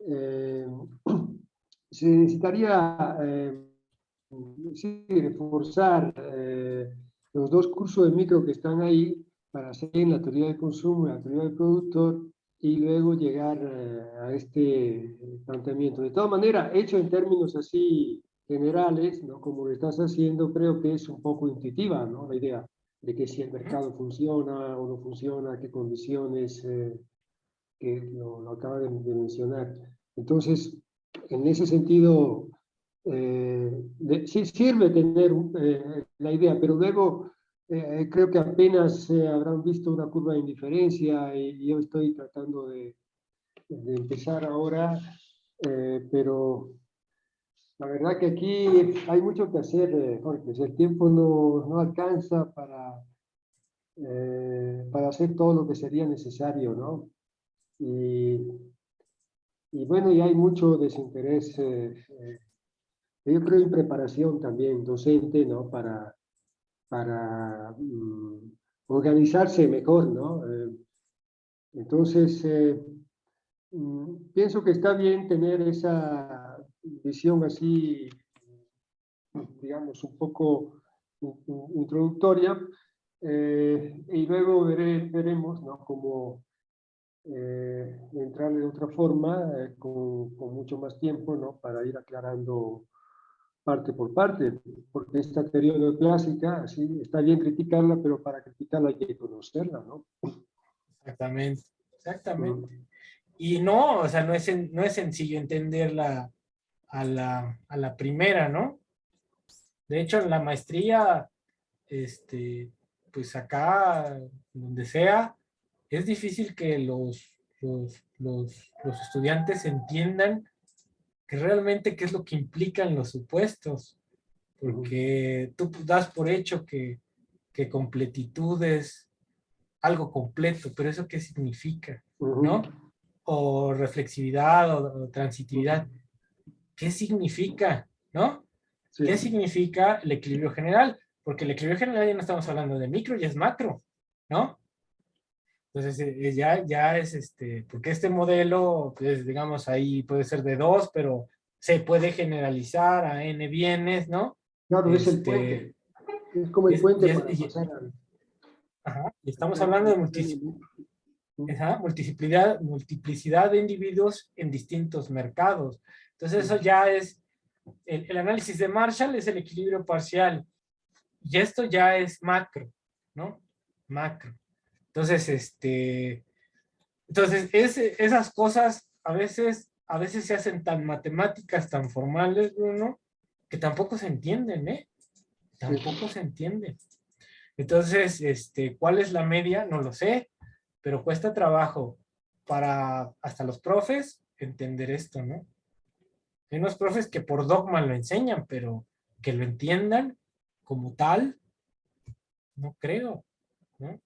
eh, se necesitaría sí, reforzar los dos cursos de micro que están ahí para hacer la teoría del consumo y la teoría del productor, y luego llegar a este planteamiento. De todas maneras, hecho en términos así generales, ¿no? Como lo estás haciendo, creo que es un poco intuitiva, ¿no? La idea de que si el mercado funciona o no funciona, qué condiciones, que lo acaba de mencionar. Entonces, en ese sentido, sí sirve tener la idea, pero luego creo que apenas habrán visto una curva de indiferencia, y yo estoy tratando de empezar ahora, pero la verdad que aquí hay mucho que hacer, Jorge. El tiempo no alcanza para hacer todo lo que sería necesario, ¿no? Y, y bueno, y hay mucho desinterés, yo creo, en preparación también docente, ¿no? Para organizarse mejor, ¿no? Entonces, pienso que está bien tener esa visión así, digamos, un poco introductoria, y luego veremos, ¿no? Cómo entrar de otra forma, con mucho más tiempo, ¿no? Para ir aclarando parte por parte, porque esta teoría neoclásica, sí, está bien criticarla, pero para criticarla hay que conocerla, ¿no? Exactamente, exactamente. Mm. Y no, o sea, no es sencillo entenderla a la primera, ¿no? De hecho, en la maestría, pues acá, donde sea, es difícil que los estudiantes entiendan que realmente qué es lo que implican los supuestos, Ujú. porque tú das por hecho que completitudes algo completo, pero ¿eso qué significa? Ujú. ¿No? O reflexividad o transitividad. ¿Qué significa? ¿No? Sí, ¿Qué significa el equilibrio general? Porque el equilibrio general ya no estamos hablando de micro, ya es macro, ¿no? Entonces ya es porque este modelo, pues digamos ahí puede ser de dos, pero se puede generalizar a n bienes, ¿no? claro, es el Este, puente. Es como el es- puente y es- para y- pasar ajá, y al estamos plano hablando de digital. ajá, multiplicidad de individuos en distintos mercados. Entonces eso Sí, ya es, el análisis de Marshall es el equilibrio parcial, y esto ya es macro, ¿no? Macro. Entonces, esas cosas a veces se hacen tan matemáticas, tan formales, Bruno, que tampoco se entienden, ¿eh? sí, Tampoco se entienden. Entonces, ¿cuál es la media? No lo sé, pero cuesta trabajo para hasta los profes entender esto, ¿no? Hay unos profes que por dogma lo enseñan, pero que lo entiendan como tal, no creo, ¿no?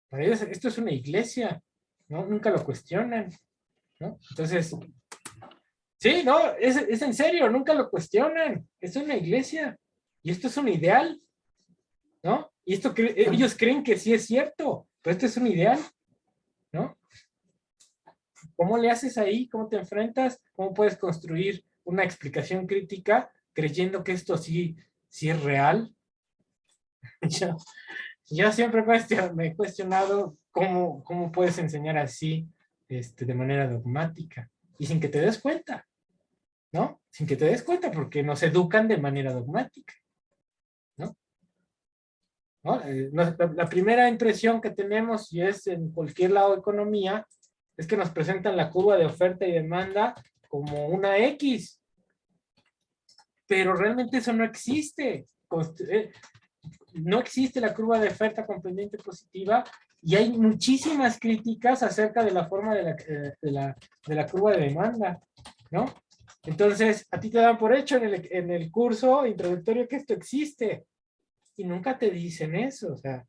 Para ellos esto es una iglesia, ¿no? Nunca lo cuestionan, ¿no? Entonces, sí, no, es en serio, nunca lo cuestionan, es una iglesia y esto es un ideal, ¿no? Y ellos creen que sí es cierto, pero esto es un ideal, ¿no? ¿Cómo le haces ahí? ¿Cómo te enfrentas? ¿Cómo puedes construir una explicación crítica creyendo que esto sí es real? Yo, yo siempre me he cuestionado cómo puedes enseñar así, de manera dogmática y sin que te des cuenta, ¿no? Sin que te des cuenta porque nos educan de manera dogmática, ¿no? ¿No? La primera impresión que tenemos, y es en cualquier lado de economía, es que nos presentan la curva de oferta y demanda como una X, pero realmente eso no existe. No existe la curva de oferta con pendiente positiva y hay muchísimas críticas acerca de la forma de la curva de demanda, ¿no? Entonces, a ti te dan por hecho en el curso introductorio que esto existe y nunca te dicen eso, o sea,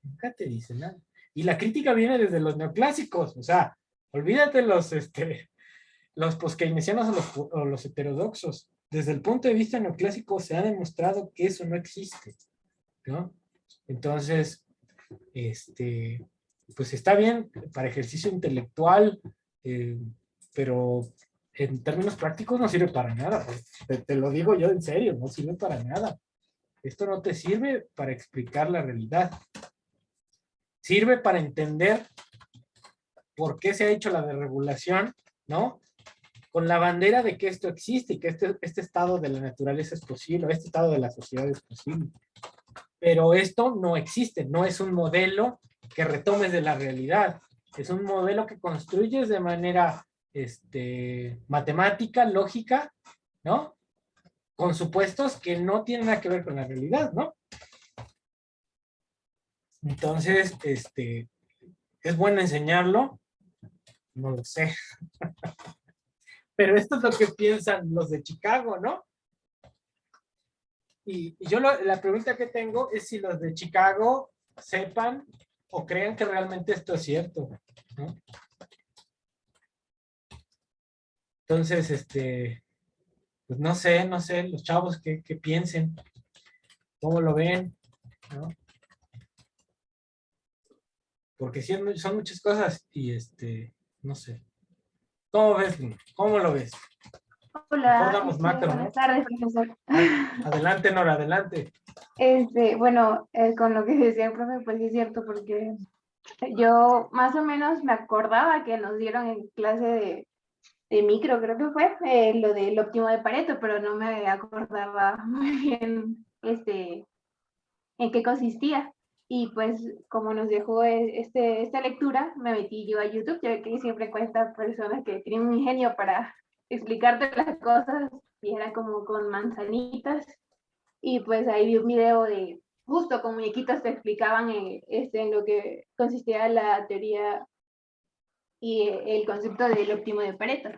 nunca te dicen nada. Y la crítica viene desde los neoclásicos, o sea, olvídate los poskeynesianos o los heterodoxos. Desde el punto de vista neoclásico se ha demostrado que eso no existe, ¿no? Entonces, pues está bien para ejercicio intelectual, eh, pero en términos prácticos no sirve para nada. Te lo digo yo en serio, no sirve para nada. Esto no te sirve para explicar la realidad. Sirve para entender por qué se ha hecho la desregulación, ¿no? Con la bandera de que esto existe y que este estado de la naturaleza es posible, este estado de la sociedad es posible. Pero esto no existe, no es un modelo que retomes de la realidad, es un modelo que construyes de manera matemática, lógica, ¿no? Con supuestos que no tienen nada que ver con la realidad, ¿no? Entonces, ¿es bueno enseñarlo? No lo sé. Pero esto es lo que piensan los de Chicago, ¿no? Y yo la pregunta que tengo es si los de Chicago sepan o crean que realmente esto es cierto, ¿no? Entonces, pues no sé, los chavos que piensen, cómo lo ven, ¿no? Porque sí, son muchas cosas y no sé. ¿Cómo ves, Luna? ¿Cómo lo ves? Mejor Hola, damos macro, buenas ¿no? tardes, profesor. Adelante, Nora, adelante. Bueno, con lo que decía el profe, pues sí es cierto, porque yo más o menos me acordaba que nos dieron en clase de micro, creo que fue, lo del óptimo de Pareto, pero no me acordaba muy bien en qué consistía. Y pues como nos dejó esta lectura, me metí yo a YouTube, ya que siempre cuesta personas que tienen un ingenio para explicarte las cosas, y era como con manzanitas, y pues ahí vi un video de justo con muñequitos te explicaban en lo que consistía la teoría y el concepto del óptimo de Pareto.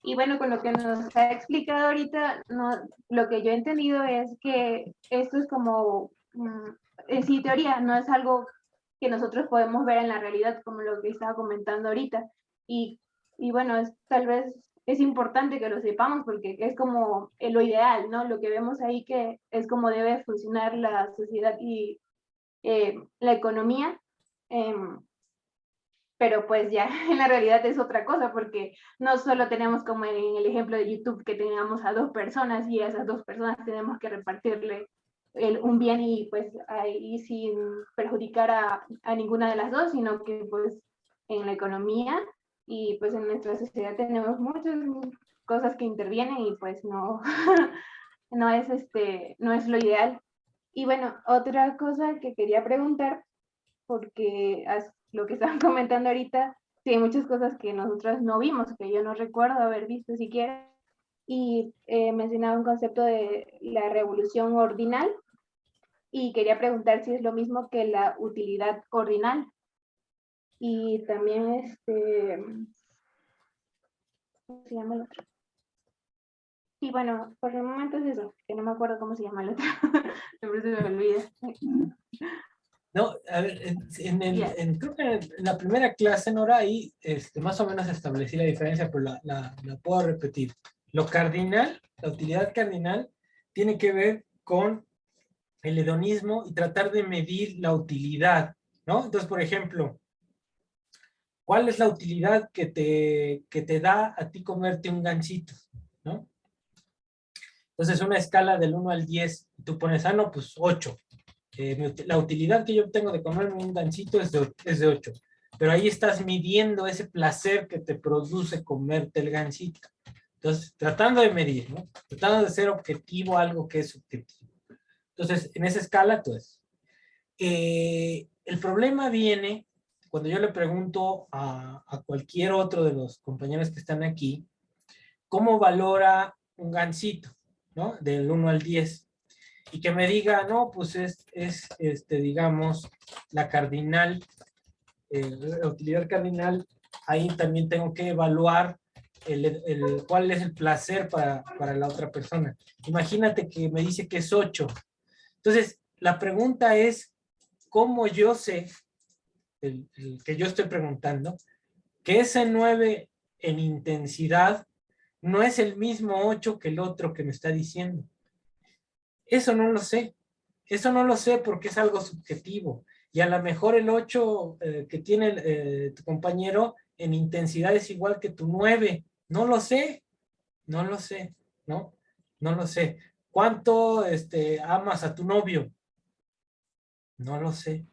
Y bueno, con lo que nos ha explicado ahorita, no, lo que yo he entendido es que esto es como, en sí, teoría, no es algo que nosotros podemos ver en la realidad, como lo que estaba comentando ahorita. Y bueno, tal vez es importante que lo sepamos porque es como lo ideal, ¿no? Lo que vemos ahí que es como debe funcionar la sociedad y la economía. Pero pues ya en la realidad es otra cosa, porque no solo tenemos como en el ejemplo de YouTube que tengamos a 2 personas y a esas 2 personas tenemos que repartirle un bien y pues ahí sin perjudicar a ninguna de las dos, sino que pues en la economía y pues en nuestra sociedad tenemos muchas cosas que intervienen y pues no, no es lo ideal. Y bueno, otra cosa que quería preguntar, porque lo que estaban comentando ahorita, sí hay muchas cosas que nosotros no vimos, que yo no recuerdo haber visto siquiera, y mencionaba un concepto de la revolución ordinal, y quería preguntar si es lo mismo que la utilidad ordinal. Y también, ¿cómo se llama el otro? Y bueno, por el momento es eso, que no me acuerdo cómo se llama el otro, siempre se me olvida. No, a ver, creo que en la primera clase, Nora, ahí más o menos establecí la diferencia, pero la puedo repetir. Lo cardinal, la utilidad cardinal, tiene que ver con el hedonismo y tratar de medir la utilidad, ¿no? Entonces, por ejemplo, ¿cuál es la utilidad que te da a ti comerte un gansito, ¿no? Entonces, una escala del 1 al 10, tú pones, no, pues 8. La utilidad que yo obtengo de comerme un gansito es de 8. Pero ahí estás midiendo ese placer que te produce comerte el gansito. Entonces, tratando de medir, ¿no? Tratando de ser objetivo a algo que es subjetivo. Entonces, en esa escala, pues, el problema viene cuando yo le pregunto a cualquier otro de los compañeros que están aquí, ¿cómo valora un gansito, ¿no? Del 1 al 10. Y que me diga, no, pues digamos, la cardinal, la utilidad cardinal, ahí también tengo que evaluar cuál es el placer para la otra persona. Imagínate que me dice que es 8. Entonces, la pregunta es, ¿cómo yo sé, el que yo estoy preguntando, que ese 9 en intensidad no es el mismo 8 que el otro que me está diciendo? Eso no lo sé. Eso no lo sé porque es algo subjetivo. Y a lo mejor el 8 que tiene tu compañero en intensidad es igual que tu 9. No lo sé. No lo sé. ¿No? No lo sé. ¿Cuánto amas a tu novio? No lo sé.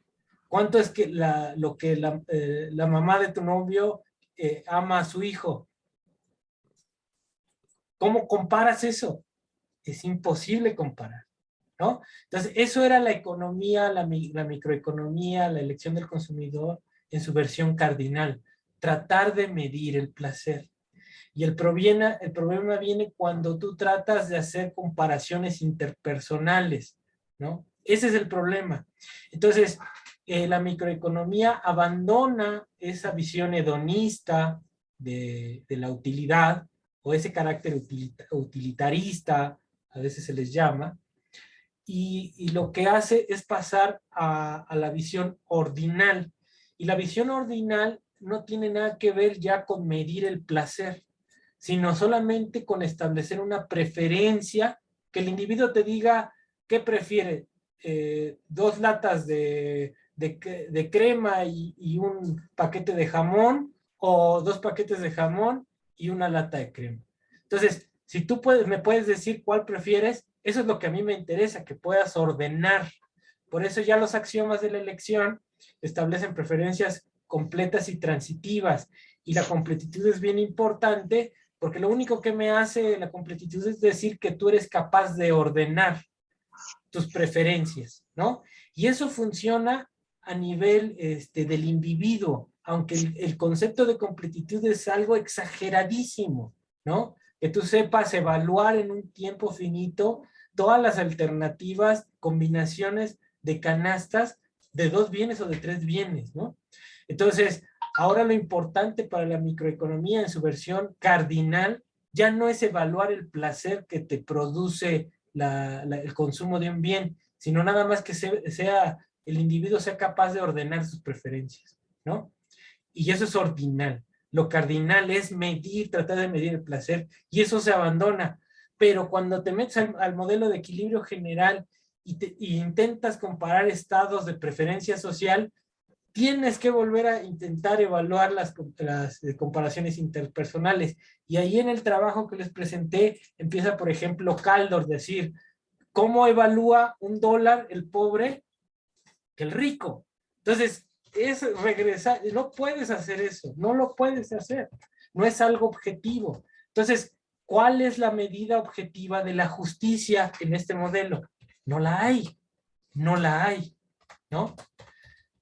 ¿Cuánto es que lo que la mamá de tu novio ama a su hijo? ¿Cómo comparas eso? Es imposible comparar, ¿no? Entonces, eso era la economía, la microeconomía, la elección del consumidor en su versión cardinal. Tratar de medir el placer. Y el problema viene cuando tú tratas de hacer comparaciones interpersonales, ¿no? Ese es el problema. Entonces, la microeconomía abandona esa visión hedonista de la utilidad o ese carácter utilitarista, a veces se les llama, y lo que hace es pasar a la visión ordinal. Y la visión ordinal no tiene nada que ver ya con medir el placer, sino solamente con establecer una preferencia, que el individuo te diga qué prefiere, 2 latas de crema y un paquete de jamón, o 2 paquetes de jamón y una lata de crema. Entonces, si tú me puedes decir cuál prefieres, eso es lo que a mí me interesa, que puedas ordenar. Por eso ya los axiomas de la elección establecen preferencias completas y transitivas. Y la completitud es bien importante porque lo único que me hace la completitud es decir que tú eres capaz de ordenar tus preferencias, ¿no? Y eso funciona a nivel del individuo, aunque el concepto de completitud es algo exageradísimo, ¿no? Que tú sepas evaluar en un tiempo finito todas las alternativas, combinaciones de canastas de 2 bienes o de 3 bienes, ¿no? Entonces, ahora lo importante para la microeconomía en su versión cardinal ya no es evaluar el placer que te produce el consumo de un bien, sino nada más que sea el individuo sea capaz de ordenar sus preferencias, ¿no? Y eso es ordinal. Lo cardinal es medir, tratar de medir el placer, y eso se abandona. Pero cuando te metes al modelo de equilibrio general y intentas comparar estados de preferencia social, tienes que volver a intentar evaluar las comparaciones interpersonales. Y ahí en el trabajo que les presenté, empieza, por ejemplo, Kaldor, decir, ¿cómo evalúa un dólar el pobre que el rico? Entonces, es regresar, no puedes hacer eso, no lo puedes hacer, no es algo objetivo. Entonces, ¿cuál es la medida objetiva de la justicia en este modelo? No la hay, no la hay, ¿no?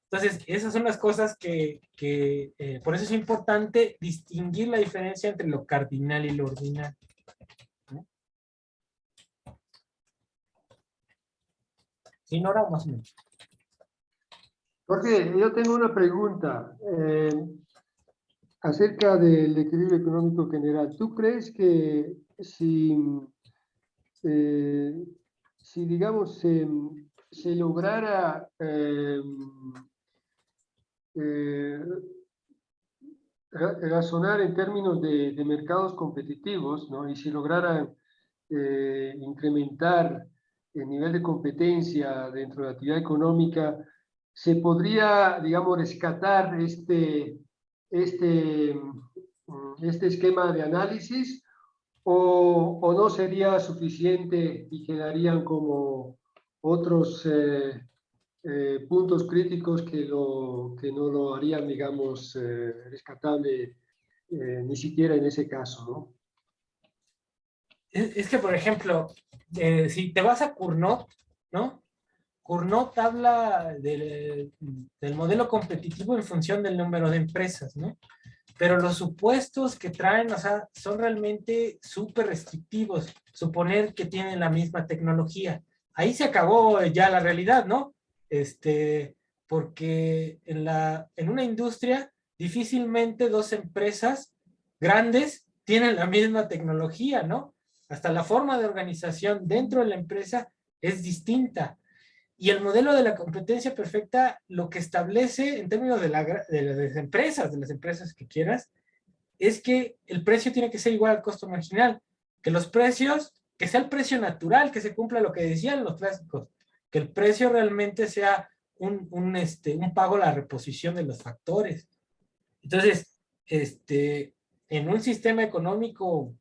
Entonces, esas son las cosas por eso es importante distinguir la diferencia entre lo cardinal y lo ordinal, ¿no? ¿Sí, Nora, o más o menos? Jorge, yo tengo una pregunta acerca del equilibrio económico general. ¿Tú crees que eh, si digamos, se lograra eh, razonar en términos de mercados competitivos, ¿no? Y si lograra incrementar el nivel de competencia dentro de la actividad económica, se podría, digamos, rescatar este, este esquema de análisis o no sería suficiente y quedarían como otros puntos críticos que no lo harían, digamos, rescatable ni siquiera en ese caso, ¿no? Es que, por ejemplo, si te vas a Cournot, ¿no? Cournot habla del modelo competitivo en función del número de empresas, ¿no? Pero los supuestos que traen, o sea, son realmente súper restrictivos. Suponer que tienen la misma tecnología. Ahí se acabó ya la realidad, ¿no? Porque en una industria difícilmente dos empresas grandes tienen la misma tecnología, ¿no? Hasta la forma de organización dentro de la empresa es distinta. Y el modelo de la competencia perfecta lo que establece en términos de las empresas que quieras, es que el precio tiene que ser igual al costo marginal. Que los precios, que sea el precio natural, que se cumpla lo que decían los clásicos, que el precio realmente sea un pago a la reposición de los factores. Entonces, en un sistema económico,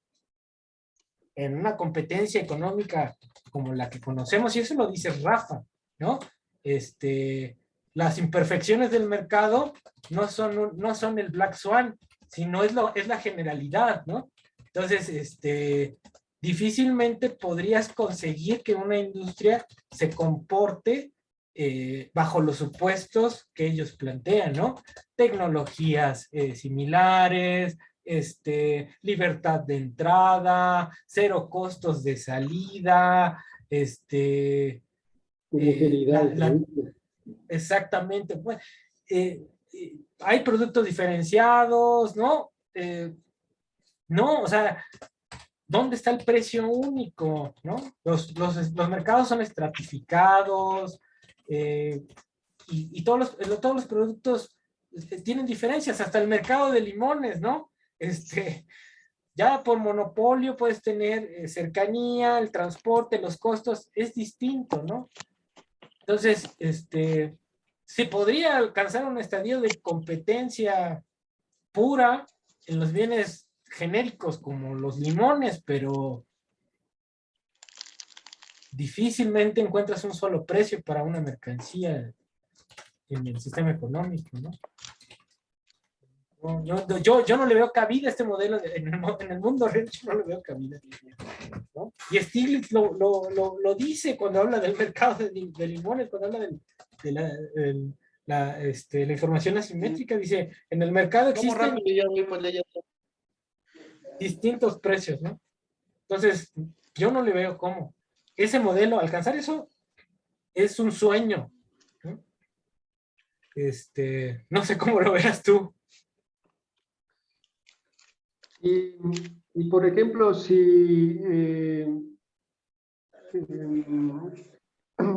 en una competencia económica como la que conocemos, y eso lo dice Rafa, ¿no? Las imperfecciones del mercado no son el Black Swan, sino es la generalidad, ¿no? Entonces, difícilmente podrías conseguir que una industria se comporte bajo los supuestos que ellos plantean, ¿no? Tecnologías similares, libertad de entrada, cero costos de salida, Homogeneidad, exactamente, pues, hay productos diferenciados, ¿no? No, o sea, ¿dónde está el precio único, no? Los mercados son estratificados, y todos los productos tienen diferencias, hasta el mercado de limones, ¿no? Ya por monopolio puedes tener cercanía, el transporte, los costos, es distinto, ¿no? Entonces, se podría alcanzar un estadio de competencia pura en los bienes genéricos como los limones, pero difícilmente encuentras un solo precio para una mercancía en el sistema económico, ¿no? Yo no le veo cabida a este modelo en el mundo real, yo no le veo cabida, ¿no? Y Stiglitz lo dice cuando habla del mercado de limones, cuando habla la información asimétrica, dice, en el mercado existen distintos precios, ¿no? Entonces, yo no le veo cómo. Ese modelo, alcanzar eso, es un sueño, ¿no? No sé cómo lo veas tú. Y por ejemplo, si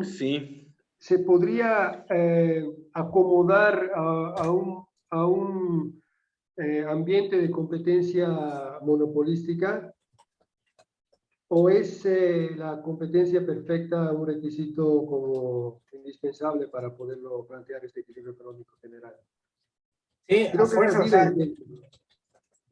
Sí. se podría acomodar a un ambiente de competencia monopolística, o es la competencia perfecta un requisito como indispensable para poderlo plantear este equilibrio económico general? Sí, a Creo que fuerza, o reside sea, en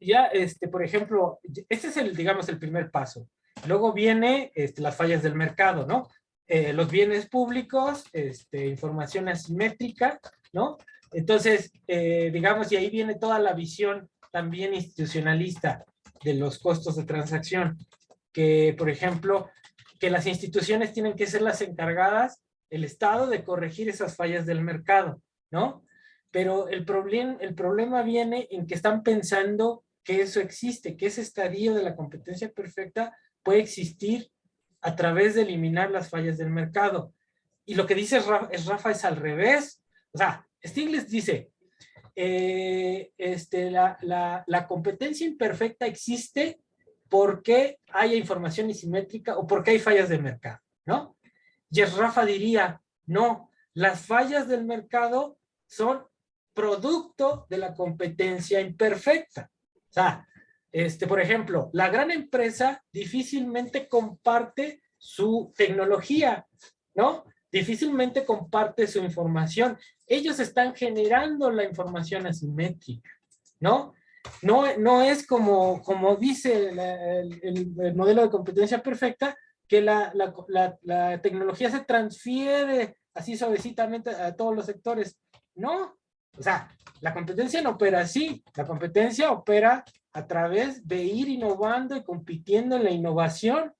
ya, por ejemplo, este es el, digamos, el primer paso. Luego viene las fallas del mercado, ¿no? Los bienes públicos, información asimétrica, ¿no? Entonces, digamos, y ahí viene toda la visión también institucionalista de los costos de transacción, que, por ejemplo, que las instituciones tienen que ser las encargadas, el Estado, de corregir esas fallas del mercado, ¿no? Pero el problema viene en que están pensando que eso existe, que ese estadio de la competencia perfecta puede existir a través de eliminar las fallas del mercado. Y lo que dice Rafa es al revés. O sea, Stiglitz dice, la competencia imperfecta existe porque haya información asimétrica o porque hay fallas de mercado, ¿no? Y Rafa diría, no, las fallas del mercado son producto de la competencia imperfecta. O sea, por ejemplo, la gran empresa difícilmente comparte su tecnología, ¿no? Difícilmente comparte su información. Ellos están generando la información asimétrica, ¿no? No es como dice el modelo de competencia perfecta, que la tecnología se transfiere así suavecitamente a todos los sectores. No, o sea, la competencia no opera así. La competencia opera a través de ir innovando y compitiendo en la innovación,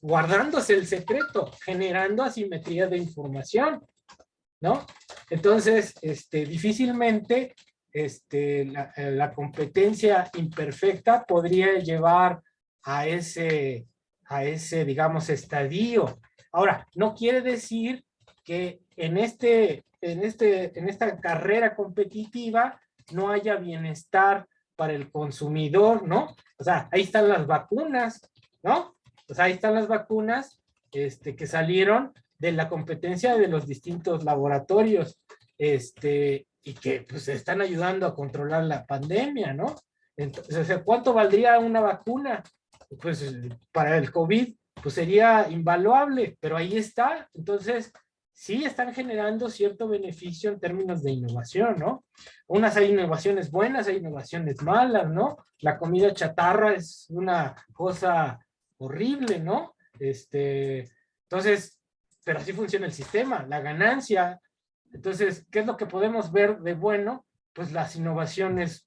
guardándose el secreto, generando asimetría de información, ¿no? Entonces, difícilmente la competencia imperfecta podría llevar a ese, digamos, estadio. Ahora, no quiere decir que en esta carrera competitiva no haya bienestar para el consumidor, ¿no? O sea, ahí están las vacunas, ¿no? O sea, ahí están las vacunas que salieron de la competencia de los distintos laboratorios, y que pues están ayudando a controlar la pandemia, ¿no? Entonces, o sea, ¿cuánto valdría una vacuna? Pues para el COVID, pues sería invaluable, pero ahí está. Entonces, sí están generando cierto beneficio en términos de innovación, ¿no? Unas hay innovaciones buenas, hay innovaciones malas, ¿no? La comida chatarra es una cosa horrible, ¿no? Entonces, pero así funciona el sistema, la ganancia. Entonces, ¿qué es lo que podemos ver de bueno? Pues las innovaciones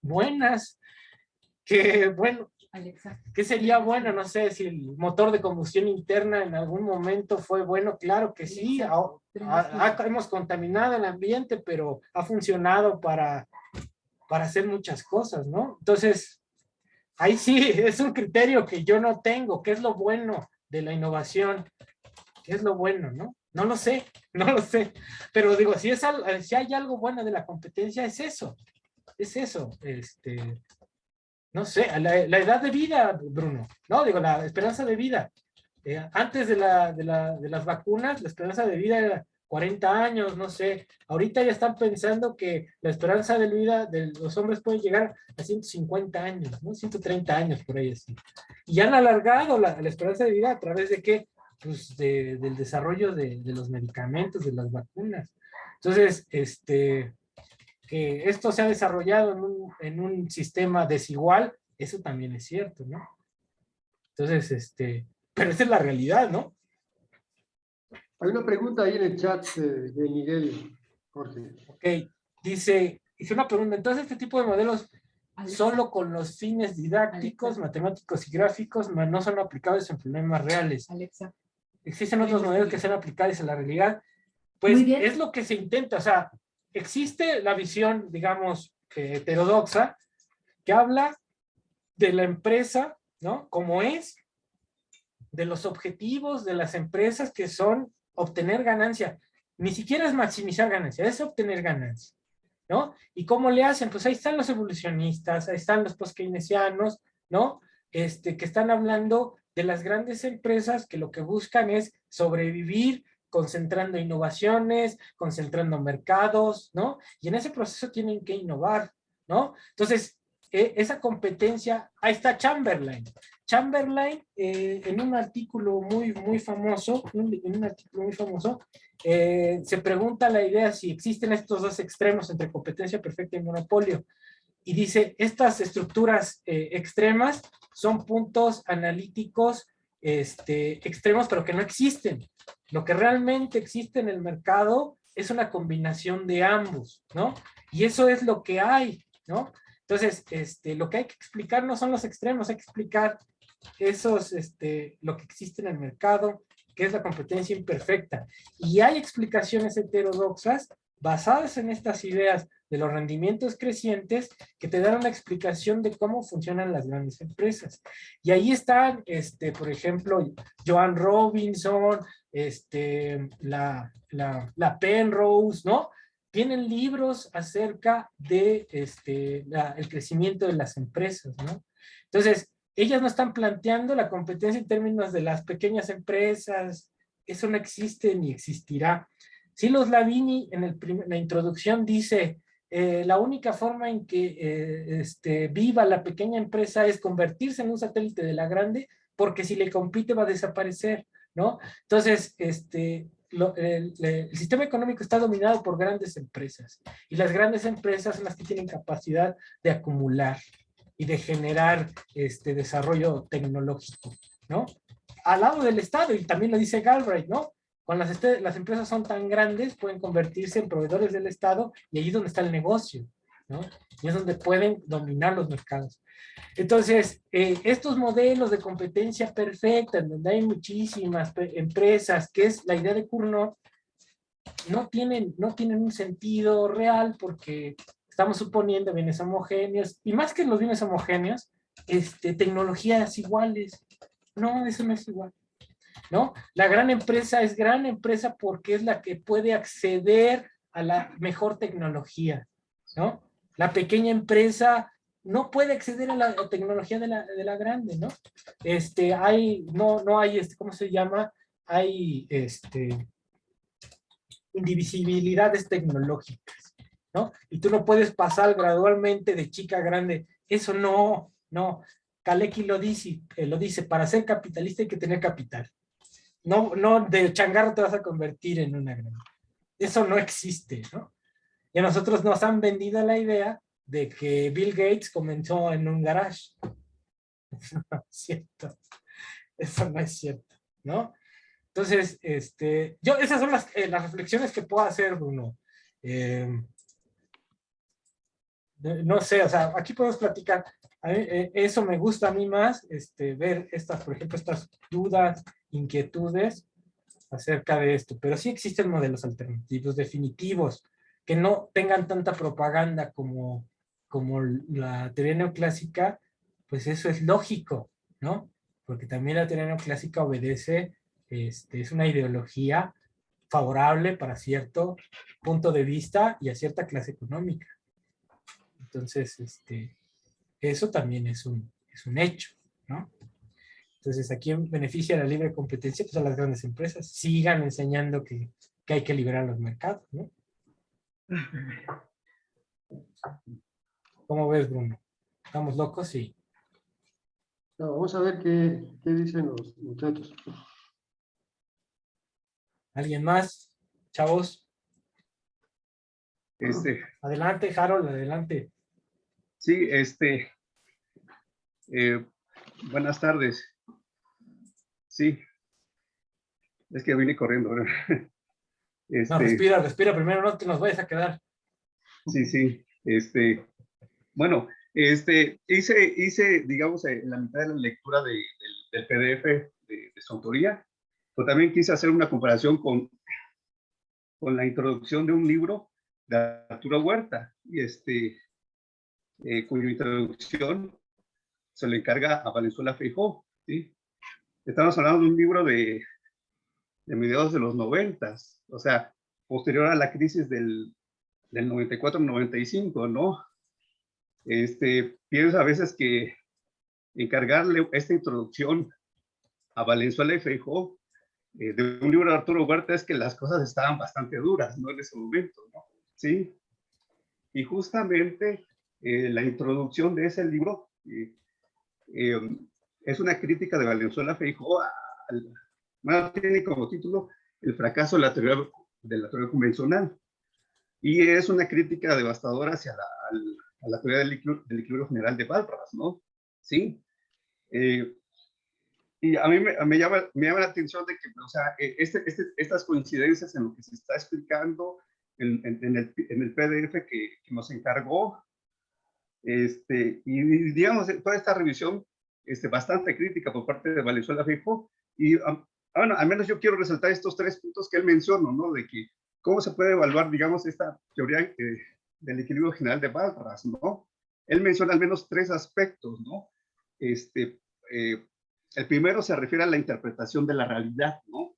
buenas, que bueno, Alexa, ¿qué sería bueno? No sé, si el motor de combustión interna en algún momento fue bueno, claro que sí, hemos contaminado el ambiente, pero ha funcionado para hacer muchas cosas, ¿no? Entonces, ahí sí, es un criterio que yo no tengo. ¿Qué es lo bueno de la innovación? ¿Qué es lo bueno, no? No lo sé, no lo sé. Pero digo, si hay algo bueno de la competencia, es eso. Es eso. No sé, la edad de vida, Bruno, ¿no? Digo, la esperanza de vida. Antes de las vacunas, la esperanza de vida era 40 años, no sé. Ahorita ya están pensando que la esperanza de vida de los hombres puede llegar a 150 años, ¿no? 130 años, por ahí así. Y han alargado la esperanza de vida a través de qué? Pues del desarrollo de los medicamentos, de las vacunas. Entonces, que esto se ha desarrollado en un sistema desigual, eso también es cierto, ¿no? Entonces, pero esa es la realidad, ¿no? Hay una pregunta ahí en el chat de Miguel, Jorge. Ok, hice una pregunta. Entonces, este tipo de modelos solo con los fines didácticos, matemáticos y gráficos no son aplicables en problemas reales. Alexa. ¿Existen otros modelos que sean aplicables a la realidad? Pues es lo que se intenta. O sea, existe la visión, digamos, heterodoxa, que habla de la empresa, ¿no? Como es, de los objetivos de las empresas, que son obtener ganancia. Ni siquiera es maximizar ganancia, es obtener ganancia, ¿no? ¿Y cómo le hacen? Pues ahí están los evolucionistas, ahí están los post-keynesianos, ¿no? Que están hablando de las grandes empresas que lo que buscan es sobrevivir concentrando innovaciones, concentrando mercados, ¿no? Y en ese proceso tienen que innovar, ¿no? Entonces, esa competencia, ahí está Chamberlain. Chamberlain, en un artículo muy famoso, se pregunta la idea si existen estos dos extremos entre competencia perfecta y monopolio. Y dice, estas estructuras extremas son puntos analíticos extremos, pero que no existen. Lo que realmente existe en el mercado es una combinación de ambos, ¿no? Y eso es lo que hay, ¿no? Entonces, lo que hay que explicar no son los extremos, hay que explicar lo que existe en el mercado, que es la competencia imperfecta. Y hay explicaciones heterodoxas basadas en estas ideas de los rendimientos crecientes que te dan una explicación de cómo funcionan las grandes empresas. Y ahí están, por ejemplo, Joan Robinson, la Penrose, ¿no? Tienen libros acerca de el crecimiento de las empresas, ¿no? Entonces, ellas no están planteando la competencia en términos de las pequeñas empresas, eso no existe ni existirá. Silos Lavini en la introducción dice, la única forma en que viva la pequeña empresa es convertirse en un satélite de la grande, porque si le compite va a desaparecer, ¿no? Entonces, el sistema económico está dominado por grandes empresas, y las grandes empresas son las que tienen capacidad de acumular y de generar desarrollo tecnológico, ¿no? Al lado del Estado, y también lo dice Galbraith, ¿no? Cuando las empresas son tan grandes, pueden convertirse en proveedores del Estado, y ahí es donde está el negocio, ¿no? Y es donde pueden dominar los mercados. Entonces, estos modelos de competencia perfecta, en donde hay muchísimas empresas, que es la idea de Cournot, no tienen un sentido real, porque estamos suponiendo bienes homogéneos, y más que los bienes homogéneos, tecnologías iguales. No, eso no es igual, ¿no? La gran empresa es gran empresa porque es la que puede acceder a la mejor tecnología, ¿no? La pequeña empresa no puede acceder a la tecnología de la grande, ¿no? No hay, ¿cómo se llama? Hay, indivisibilidades tecnológicas, ¿no? Y tú no puedes pasar gradualmente de chica a grande. Eso no. Kalecki lo dice, para ser capitalista hay que tener capital. No de changarro te vas a convertir en una grande. Eso no existe, ¿no? Y a nosotros nos han vendido la idea de que Bill Gates comenzó en un garage. Eso no es cierto. Eso no es cierto, ¿no? Entonces, esas son las reflexiones que puedo hacer, Bruno. No sé, o sea, aquí podemos platicar. Eso me gusta a mí más, ver por ejemplo, estas dudas, inquietudes acerca de esto. Pero sí existen modelos alternativos, definitivos, que no tengan tanta propaganda como la teoría neoclásica. Pues eso es lógico, ¿no? Porque también la teoría neoclásica obedece, es una ideología favorable para cierto punto de vista y a cierta clase económica. Entonces, eso también es un hecho, ¿no? Entonces, ¿a quién beneficia la libre competencia? Pues a las grandes empresas. Sigan enseñando que hay que liberar los mercados, ¿no? ¿Cómo ves, Bruno? ¿Estamos locos? Sí. No, vamos a ver qué dicen los muchachos. ¿Alguien más? Chavos. Adelante, Harold, adelante. Sí, buenas tardes. Sí, es que vine corriendo. No, respira primero, no te nos vayas a quedar. Sí, bueno, hice, digamos, la mitad de la lectura del PDF de su autoría, pero también quise hacer una comparación con la introducción de un libro de Arturo Huerta, y cuya introducción se le encarga a Valenzuela Feijó, ¿sí? Estamos hablando de un libro de mediados de los 90, o sea, posterior a la crisis del 94-95, ¿no? Pienso a veces que encargarle esta introducción a Valenzuela Feijó de un libro de Arturo Huerta es que las cosas estaban bastante duras, ¿no? En ese momento, ¿no? Sí. Y justamente la introducción de ese libro es una crítica de Valenzuela Feijó, bueno, tiene como título El fracaso de la teoría convencional. Y es una crítica devastadora hacia la teoría del equilibrio general de Balras, ¿no? Sí. Y a mí me llama la atención de que, o sea, estas coincidencias en lo que se está explicando en el PDF que nos encargó, y digamos, toda esta revisión bastante crítica por parte de Valenzuela Feijó, y bueno, al menos yo quiero resaltar estos 3 puntos que él mencionó, ¿no? De que cómo se puede evaluar, digamos, esta teoría del equilibrio general de Balras, ¿no? Él menciona al menos 3 aspectos, ¿no? El primero se refiere a la interpretación de la realidad, ¿no?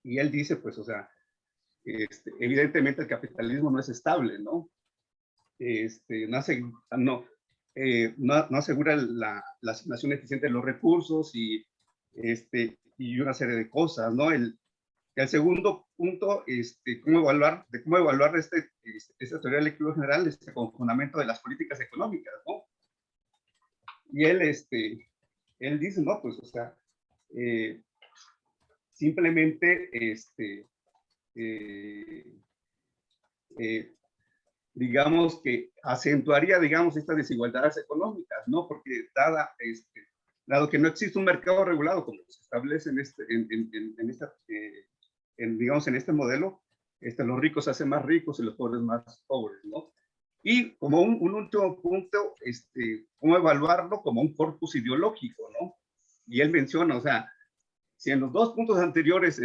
Y él dice, pues, o sea, evidentemente el capitalismo no es estable, ¿no? No asegura la asignación eficiente de los recursos y una serie de cosas, ¿no? El segundo punto, cómo evaluar esta teoría del equilibrio general con fundamento de las políticas económicas, ¿no? Y él dice, no, pues, o sea, simplemente, digamos que acentuaría, digamos, estas desigualdades económicas, ¿no? Porque dado que no existe un mercado regulado como se establece digamos, en este modelo, los ricos se hacen más ricos y los pobres más pobres, ¿no? Y como un último punto, cómo evaluarlo como un corpus ideológico, ¿no? Y él menciona, o sea, si en los 2 puntos anteriores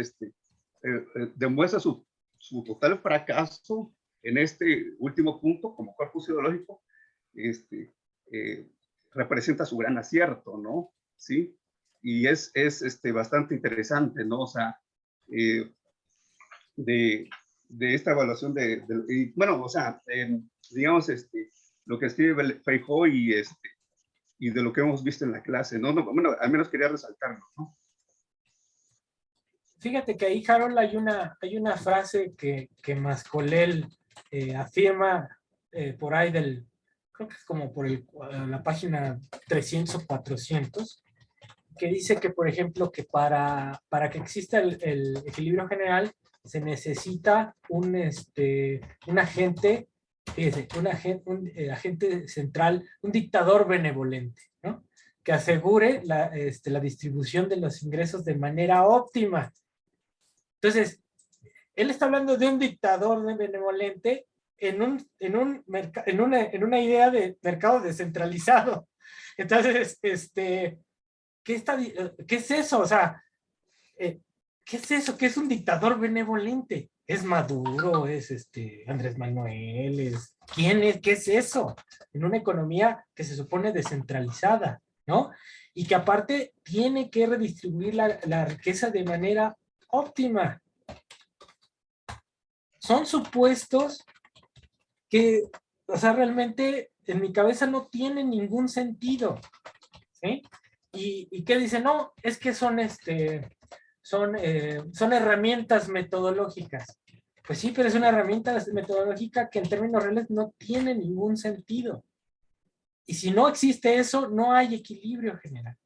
demuestra su total fracaso en este último punto como corpus ideológico, representa su gran acierto, ¿no? Sí, y es bastante interesante, ¿no? O sea, de esta evaluación y, bueno, o sea, digamos, lo que escribe Feijó y de lo que hemos visto en la clase, ¿no? Bueno, al menos quería resaltarlo, ¿no? Fíjate que ahí, Harold, hay una frase que Mascolel afirma por ahí creo que es como por la página 300 o 400, que dice que, por ejemplo, que para que exista el equilibrio general se necesita un agente, fíjese, un agente central, un dictador benevolente, ¿no? Que asegure la distribución de los ingresos de manera óptima. Entonces, él está hablando de un dictador benevolente en una idea de mercado descentralizado. Entonces, ¿qué es eso? O sea, ¿qué es eso? ¿Qué es un dictador benevolente? ¿Es Maduro? ¿Es Andrés Manuel? ¿Quién es? ¿Qué es eso? En una economía que se supone descentralizada, ¿no? Y que aparte tiene que redistribuir la riqueza de manera óptima. Son supuestos que, o sea, realmente en mi cabeza no tienen ningún sentido, ¿sí? Y que dicen, no, es que son herramientas metodológicas. Pues sí, pero es una herramienta metodológica que en términos reales no tiene ningún sentido. Y si no existe eso, no hay equilibrio general,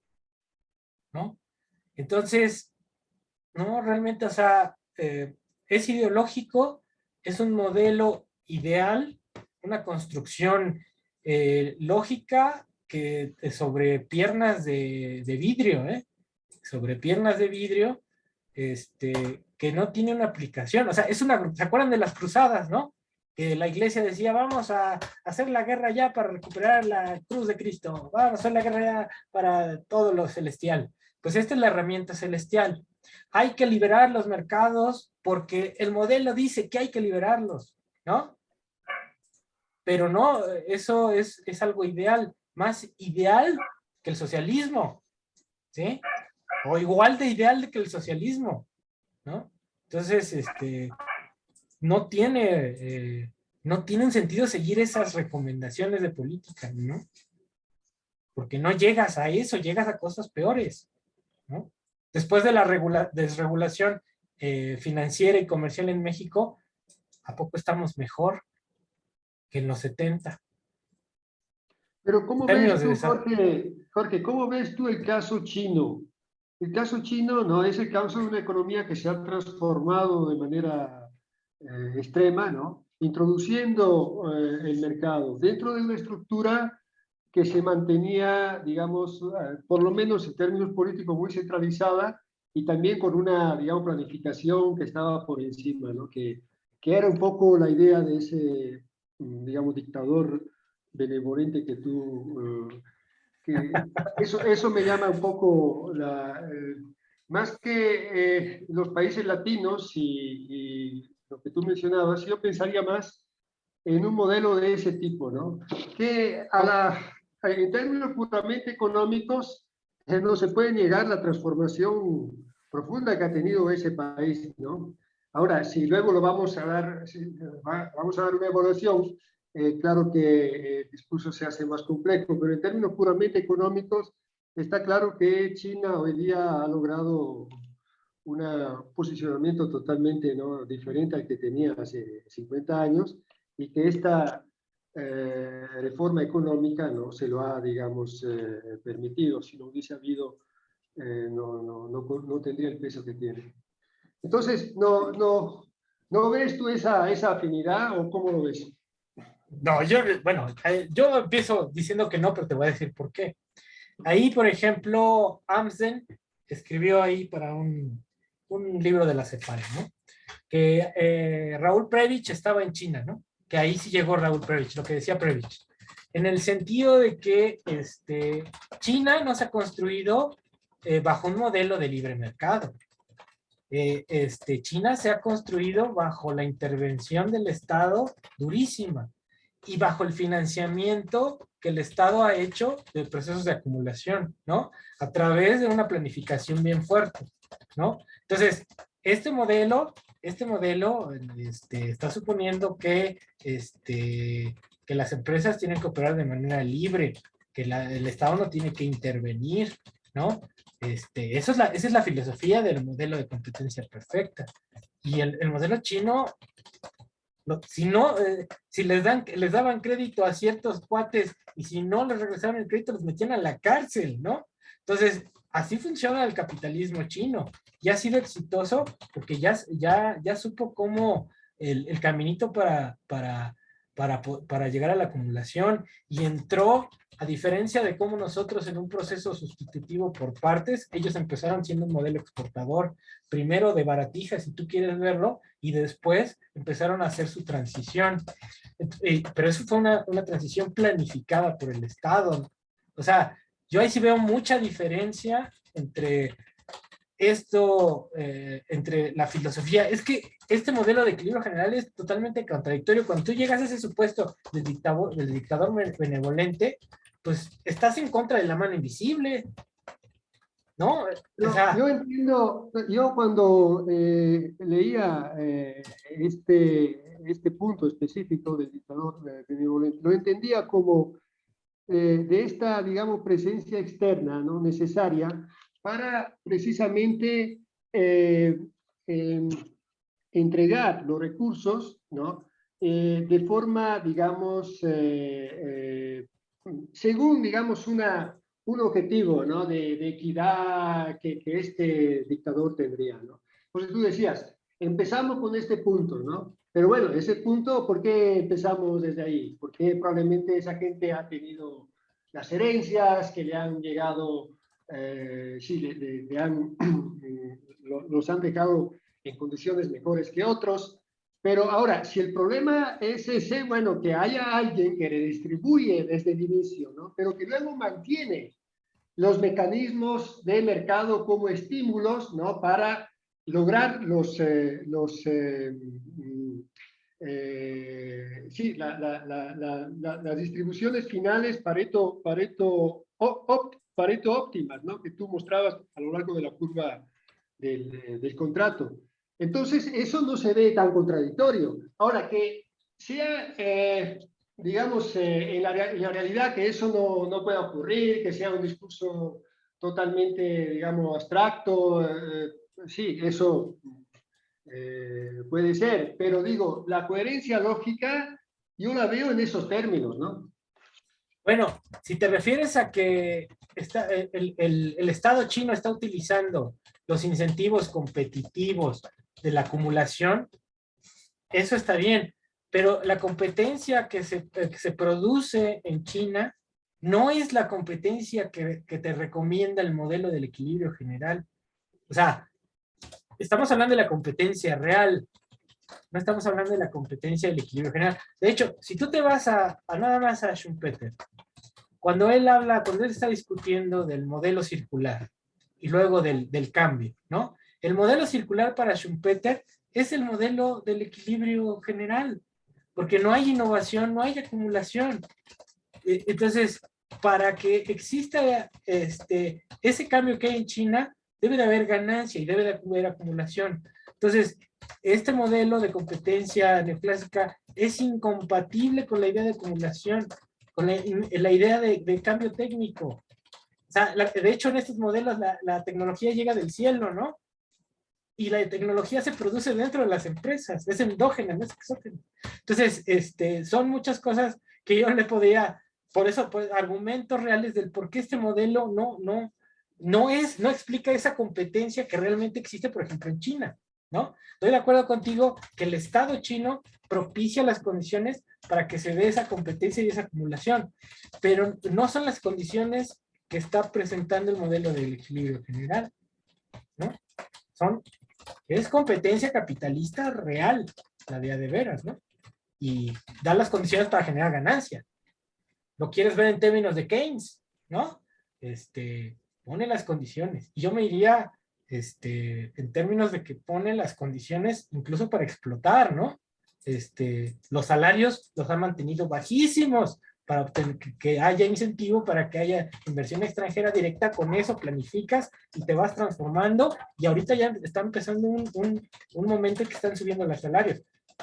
¿no? Entonces, no, realmente, o sea, es ideológico, es un modelo ideal, una construcción lógica que sobre piernas de vidrio, sobre piernas de vidrio, que no tiene una aplicación. O sea, ¿se acuerdan de las cruzadas, no? Que la iglesia decía, vamos a hacer la guerra ya para recuperar la cruz de Cristo, vamos a hacer la guerra ya para todo lo celestial. Pues esta es la herramienta celestial. Hay que liberar los mercados porque el modelo dice que hay que liberarlos, ¿no? Pero no, eso es algo ideal, más ideal que el socialismo, ¿sí? O igual de ideal que el socialismo, ¿no? Entonces, no tiene un sentido seguir esas recomendaciones de política, ¿no? Porque no llegas a eso, llegas a cosas peores, ¿no? Después de la desregulación financiera y comercial en México, ¿a poco estamos mejor que en los 70? Pero ¿cómo En ves términos de tú, Jorge, cómo ves tú el caso chino? El caso chino no es el caso de una economía que se ha transformado de manera extrema, ¿no? Introduciendo el mercado dentro de una estructura que se mantenía, digamos, por lo menos en términos políticos, muy centralizada y también con una, digamos, planificación que estaba por encima, ¿no? Que era un poco la idea de ese, digamos, dictador benevolente que tú, que eso me llama un poco, más que los países latinos y lo que tú mencionabas, yo pensaría más en un modelo de ese tipo, ¿no? Que en términos puramente económicos no se puede negar la transformación profunda que ha tenido ese país, ¿no? Ahora, si luego lo vamos a dar, vamos a dar una evaluación, claro que el discurso se hace más complejo, pero en términos puramente económicos está claro que China hoy día ha logrado un posicionamiento totalmente, ¿no?, diferente al que tenía hace 50 años y que esta reforma económica no se lo ha, digamos, permitido. Si no hubiese habido, no tendría el peso que tiene. Entonces, ¿no ves tú esa afinidad o cómo lo ves? No, yo empiezo diciendo que no, pero te voy a decir por qué. Ahí, por ejemplo, Amsden escribió ahí para un libro de la CEPAL, ¿no? Que Raúl Prebisch estaba en China, ¿no? Que ahí sí llegó Raúl Prebisch, lo que decía Prebisch, en el sentido de que China no se ha construido bajo un modelo de libre mercado. China se ha construido bajo la intervención del Estado durísima y bajo el financiamiento que el Estado ha hecho de procesos de acumulación, ¿no? A través de una planificación bien fuerte, ¿no? Entonces, este modelo está suponiendo que las empresas tienen que operar de manera libre, que el Estado no tiene que intervenir, ¿no? Esa es la filosofía del modelo de competencia perfecta. Y el modelo chino, si les daban crédito a ciertos cuates y si no les regresaban el crédito, los metían a la cárcel, ¿no? Entonces, así funciona el capitalismo chino. Y ha sido exitoso porque ya supo cómo el caminito para llegar a la acumulación y entró, a diferencia de cómo nosotros en un proceso sustitutivo por partes, ellos empezaron siendo un modelo exportador, primero de baratijas, si tú quieres verlo, y después empezaron a hacer su transición. Pero eso fue una transición planificada por el Estado. O sea, yo ahí sí veo mucha diferencia entre entre la filosofía. Es que este modelo de equilibrio general es totalmente contradictorio. Cuando tú llegas a ese supuesto del dictador benevolente, pues estás en contra de la mano invisible, ¿no? O sea, Yo entiendo, yo cuando leía este punto específico del dictador benevolente, lo entendía como de esta, digamos, presencia externa, ¿no?, necesaria para precisamente eh, entregar los recursos, ¿no?, de forma, digamos, según, digamos, un objetivo, ¿no?, de equidad que este dictador tendría, ¿no? Pues tú decías, empezamos con este punto, ¿no? Pero bueno, ese punto, ¿por qué empezamos desde ahí? Porque probablemente esa gente ha tenido las herencias que le han llegado, sí, los han dejado en condiciones mejores que otros. Pero ahora, si el problema es ese, bueno, que haya alguien que redistribuye desde el inicio, ¿no?, pero que luego mantiene los mecanismos de mercado como estímulos, ¿no?, para lograr las distribuciones finales Pareto óptimas, ¿no?, que tú mostrabas a lo largo de la curva del contrato. Entonces, eso no se ve tan contradictorio. Ahora, que sea, digamos, en la realidad que eso no pueda ocurrir, que sea un discurso totalmente, digamos, abstracto, sí, eso puede ser, pero digo, la coherencia lógica yo la veo en esos términos, ¿no? Bueno, si te refieres a que el Estado chino está utilizando los incentivos competitivos de la acumulación, eso está bien, pero la competencia que se produce en China no es la competencia que te recomienda el modelo del equilibrio general. O sea, estamos hablando de la competencia real, no estamos hablando de la competencia del equilibrio general. De hecho, si tú te vas a nada más a Schumpeter, cuando él está discutiendo del modelo circular y luego del cambio, ¿no? El modelo circular para Schumpeter es el modelo del equilibrio general, porque no hay innovación, no hay acumulación. Entonces, para que exista ese cambio que hay en China, debe de haber ganancia y debe de haber acumulación. Entonces, este modelo de competencia neoclásica es incompatible con la idea de acumulación, con la idea de cambio técnico. O sea, de hecho, en estos modelos la tecnología llega del cielo, ¿no? Y la tecnología se produce dentro de las empresas, es endógena, no es exógena. Entonces, son muchas cosas que yo le podía, por eso, pues, argumentos reales del por qué este modelo no explica esa competencia que realmente existe, por ejemplo, en China, ¿no? Estoy de acuerdo contigo que el Estado chino propicia las condiciones para que se dé esa competencia y esa acumulación, pero no son las condiciones que está presentando el modelo del equilibrio general, ¿no? Es competencia capitalista real, la de veras, ¿no? Y da las condiciones para generar ganancia. Lo quieres ver en términos de Keynes, ¿no? Pone las condiciones. Y yo me iría, en términos de que pone las condiciones incluso para explotar, ¿no? Los salarios los han mantenido bajísimos para obtener, que haya incentivo para que haya inversión extranjera directa. Con eso planificas y te vas transformando, y ahorita ya está empezando un momento en que están subiendo los salarios.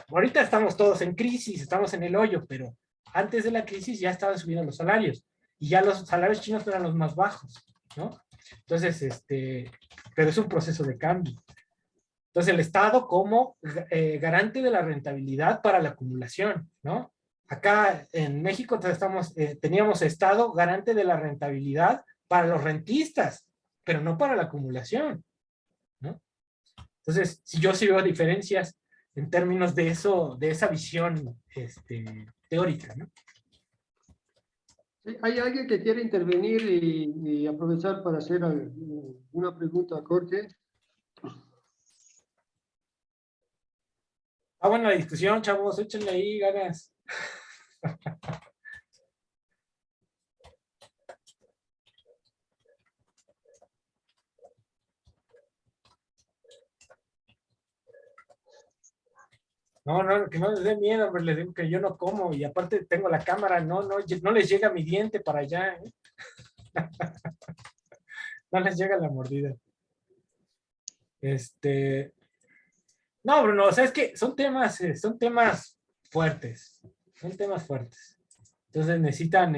Ahorita estamos todos en crisis, estamos en el hoyo, pero antes de la crisis ya estaban subiendo los salarios, y ya los salarios chinos eran los más bajos, ¿no? Entonces, pero es un proceso de cambio. Entonces, el Estado como garante de la rentabilidad para la acumulación, ¿no? Acá en México teníamos Estado garante de la rentabilidad para los rentistas, pero no para la acumulación, ¿no? Entonces, si yo sí veo diferencias en términos de eso, de esa visión teórica, ¿no? ¿Hay alguien que quiere intervenir y aprovechar para hacer una pregunta a Jorge? Bueno, la discusión, chavos, échenle ahí ganas. No, que no les dé miedo, hombre, les digo que yo no como, y aparte tengo la cámara, no les llega mi diente para allá, ¿eh? No les llega la mordida. No, Bruno, o sea, es que son temas fuertes, entonces necesitan,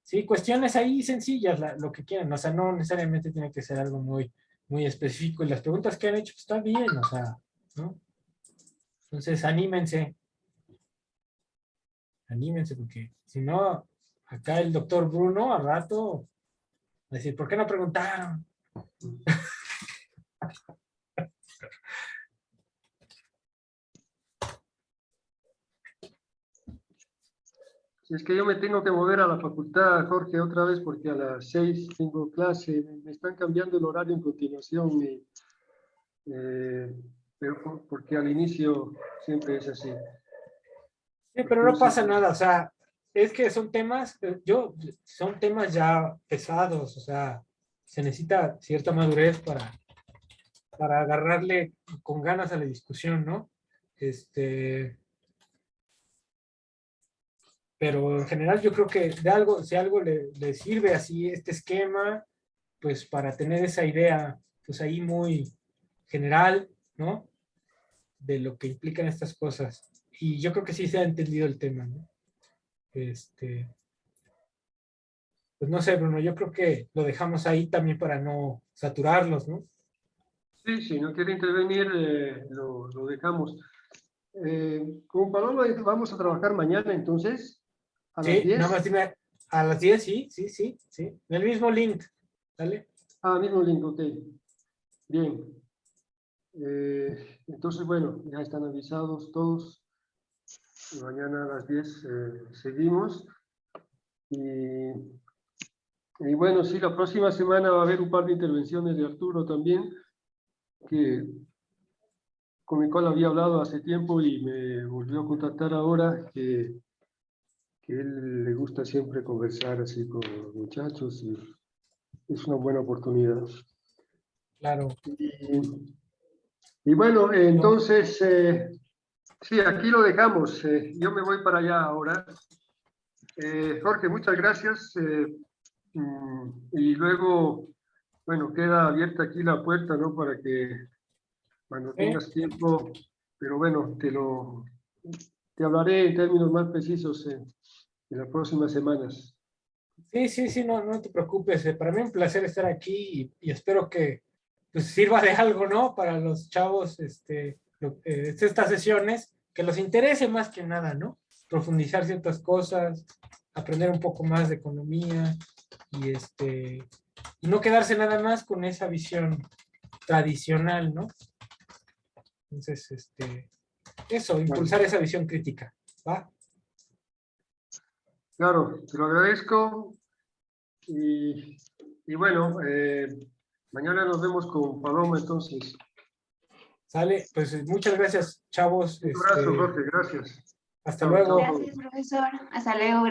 sí, cuestiones ahí sencillas, lo que quieran, o sea, no necesariamente tiene que ser algo muy, muy específico, y las preguntas que han hecho, pues, están bien, o sea, ¿no? Entonces, anímense, porque si no, acá el doctor Bruno al rato va a decir, ¿por qué no preguntaron? Si es que yo me tengo que mover a la facultad, Jorge, otra vez, porque a las 6 tengo clase, me están cambiando el horario en continuación, pero porque al inicio siempre es así. Sí, pero no pasa nada, o sea, es que son temas, son temas ya pesados, o sea, se necesita cierta madurez para agarrarle con ganas a la discusión, ¿no? Pero en general yo creo que si algo le sirve así este esquema, pues para tener esa idea, pues ahí muy general, ¿no? De lo que implican estas cosas. Y yo creo que sí se ha entendido el tema, ¿no? pues no sé, Bruno, yo creo que lo dejamos ahí también para no saturarlos, ¿no? Sí, si no quiere intervenir, lo dejamos. Con Paloma vamos a trabajar mañana, entonces, a las Sí, 10. nada más dime, a las 10, sí, sí, sí, sí. El mismo link, ¿vale? Ah, mismo link, ok. Bien. Entonces, bueno, ya están avisados todos. Y mañana a las 10 seguimos. Y bueno, sí, la próxima semana va a haber un par de intervenciones de Arturo también, con el cual había hablado hace tiempo y me volvió a contactar ahora, que él le gusta siempre conversar así con los muchachos y es una buena oportunidad. Claro. Y bueno, entonces, sí, aquí lo dejamos. Yo me voy para allá ahora. Jorge, muchas gracias. Y luego, bueno, queda abierta aquí la puerta, ¿no? Para que cuando tengas tiempo, pero bueno, te hablaré en términos más precisos en las próximas semanas. Sí, sí, sí, no, no te preocupes. Para mí un placer estar aquí y espero que pues, sirva de algo, ¿no? Para los chavos, estas sesiones, que los interese más que nada, ¿no? Profundizar ciertas cosas, aprender un poco más de economía y no quedarse nada más con esa visión tradicional, ¿no? Entonces, eso, impulsar esa visión crítica, ¿va? Claro, te lo agradezco. Y bueno, mañana nos vemos con Paloma entonces. Sale, pues muchas gracias, chavos. Un abrazo, Jorge, gracias. Hasta Chao, luego. chao. Gracias, profesor. Hasta luego.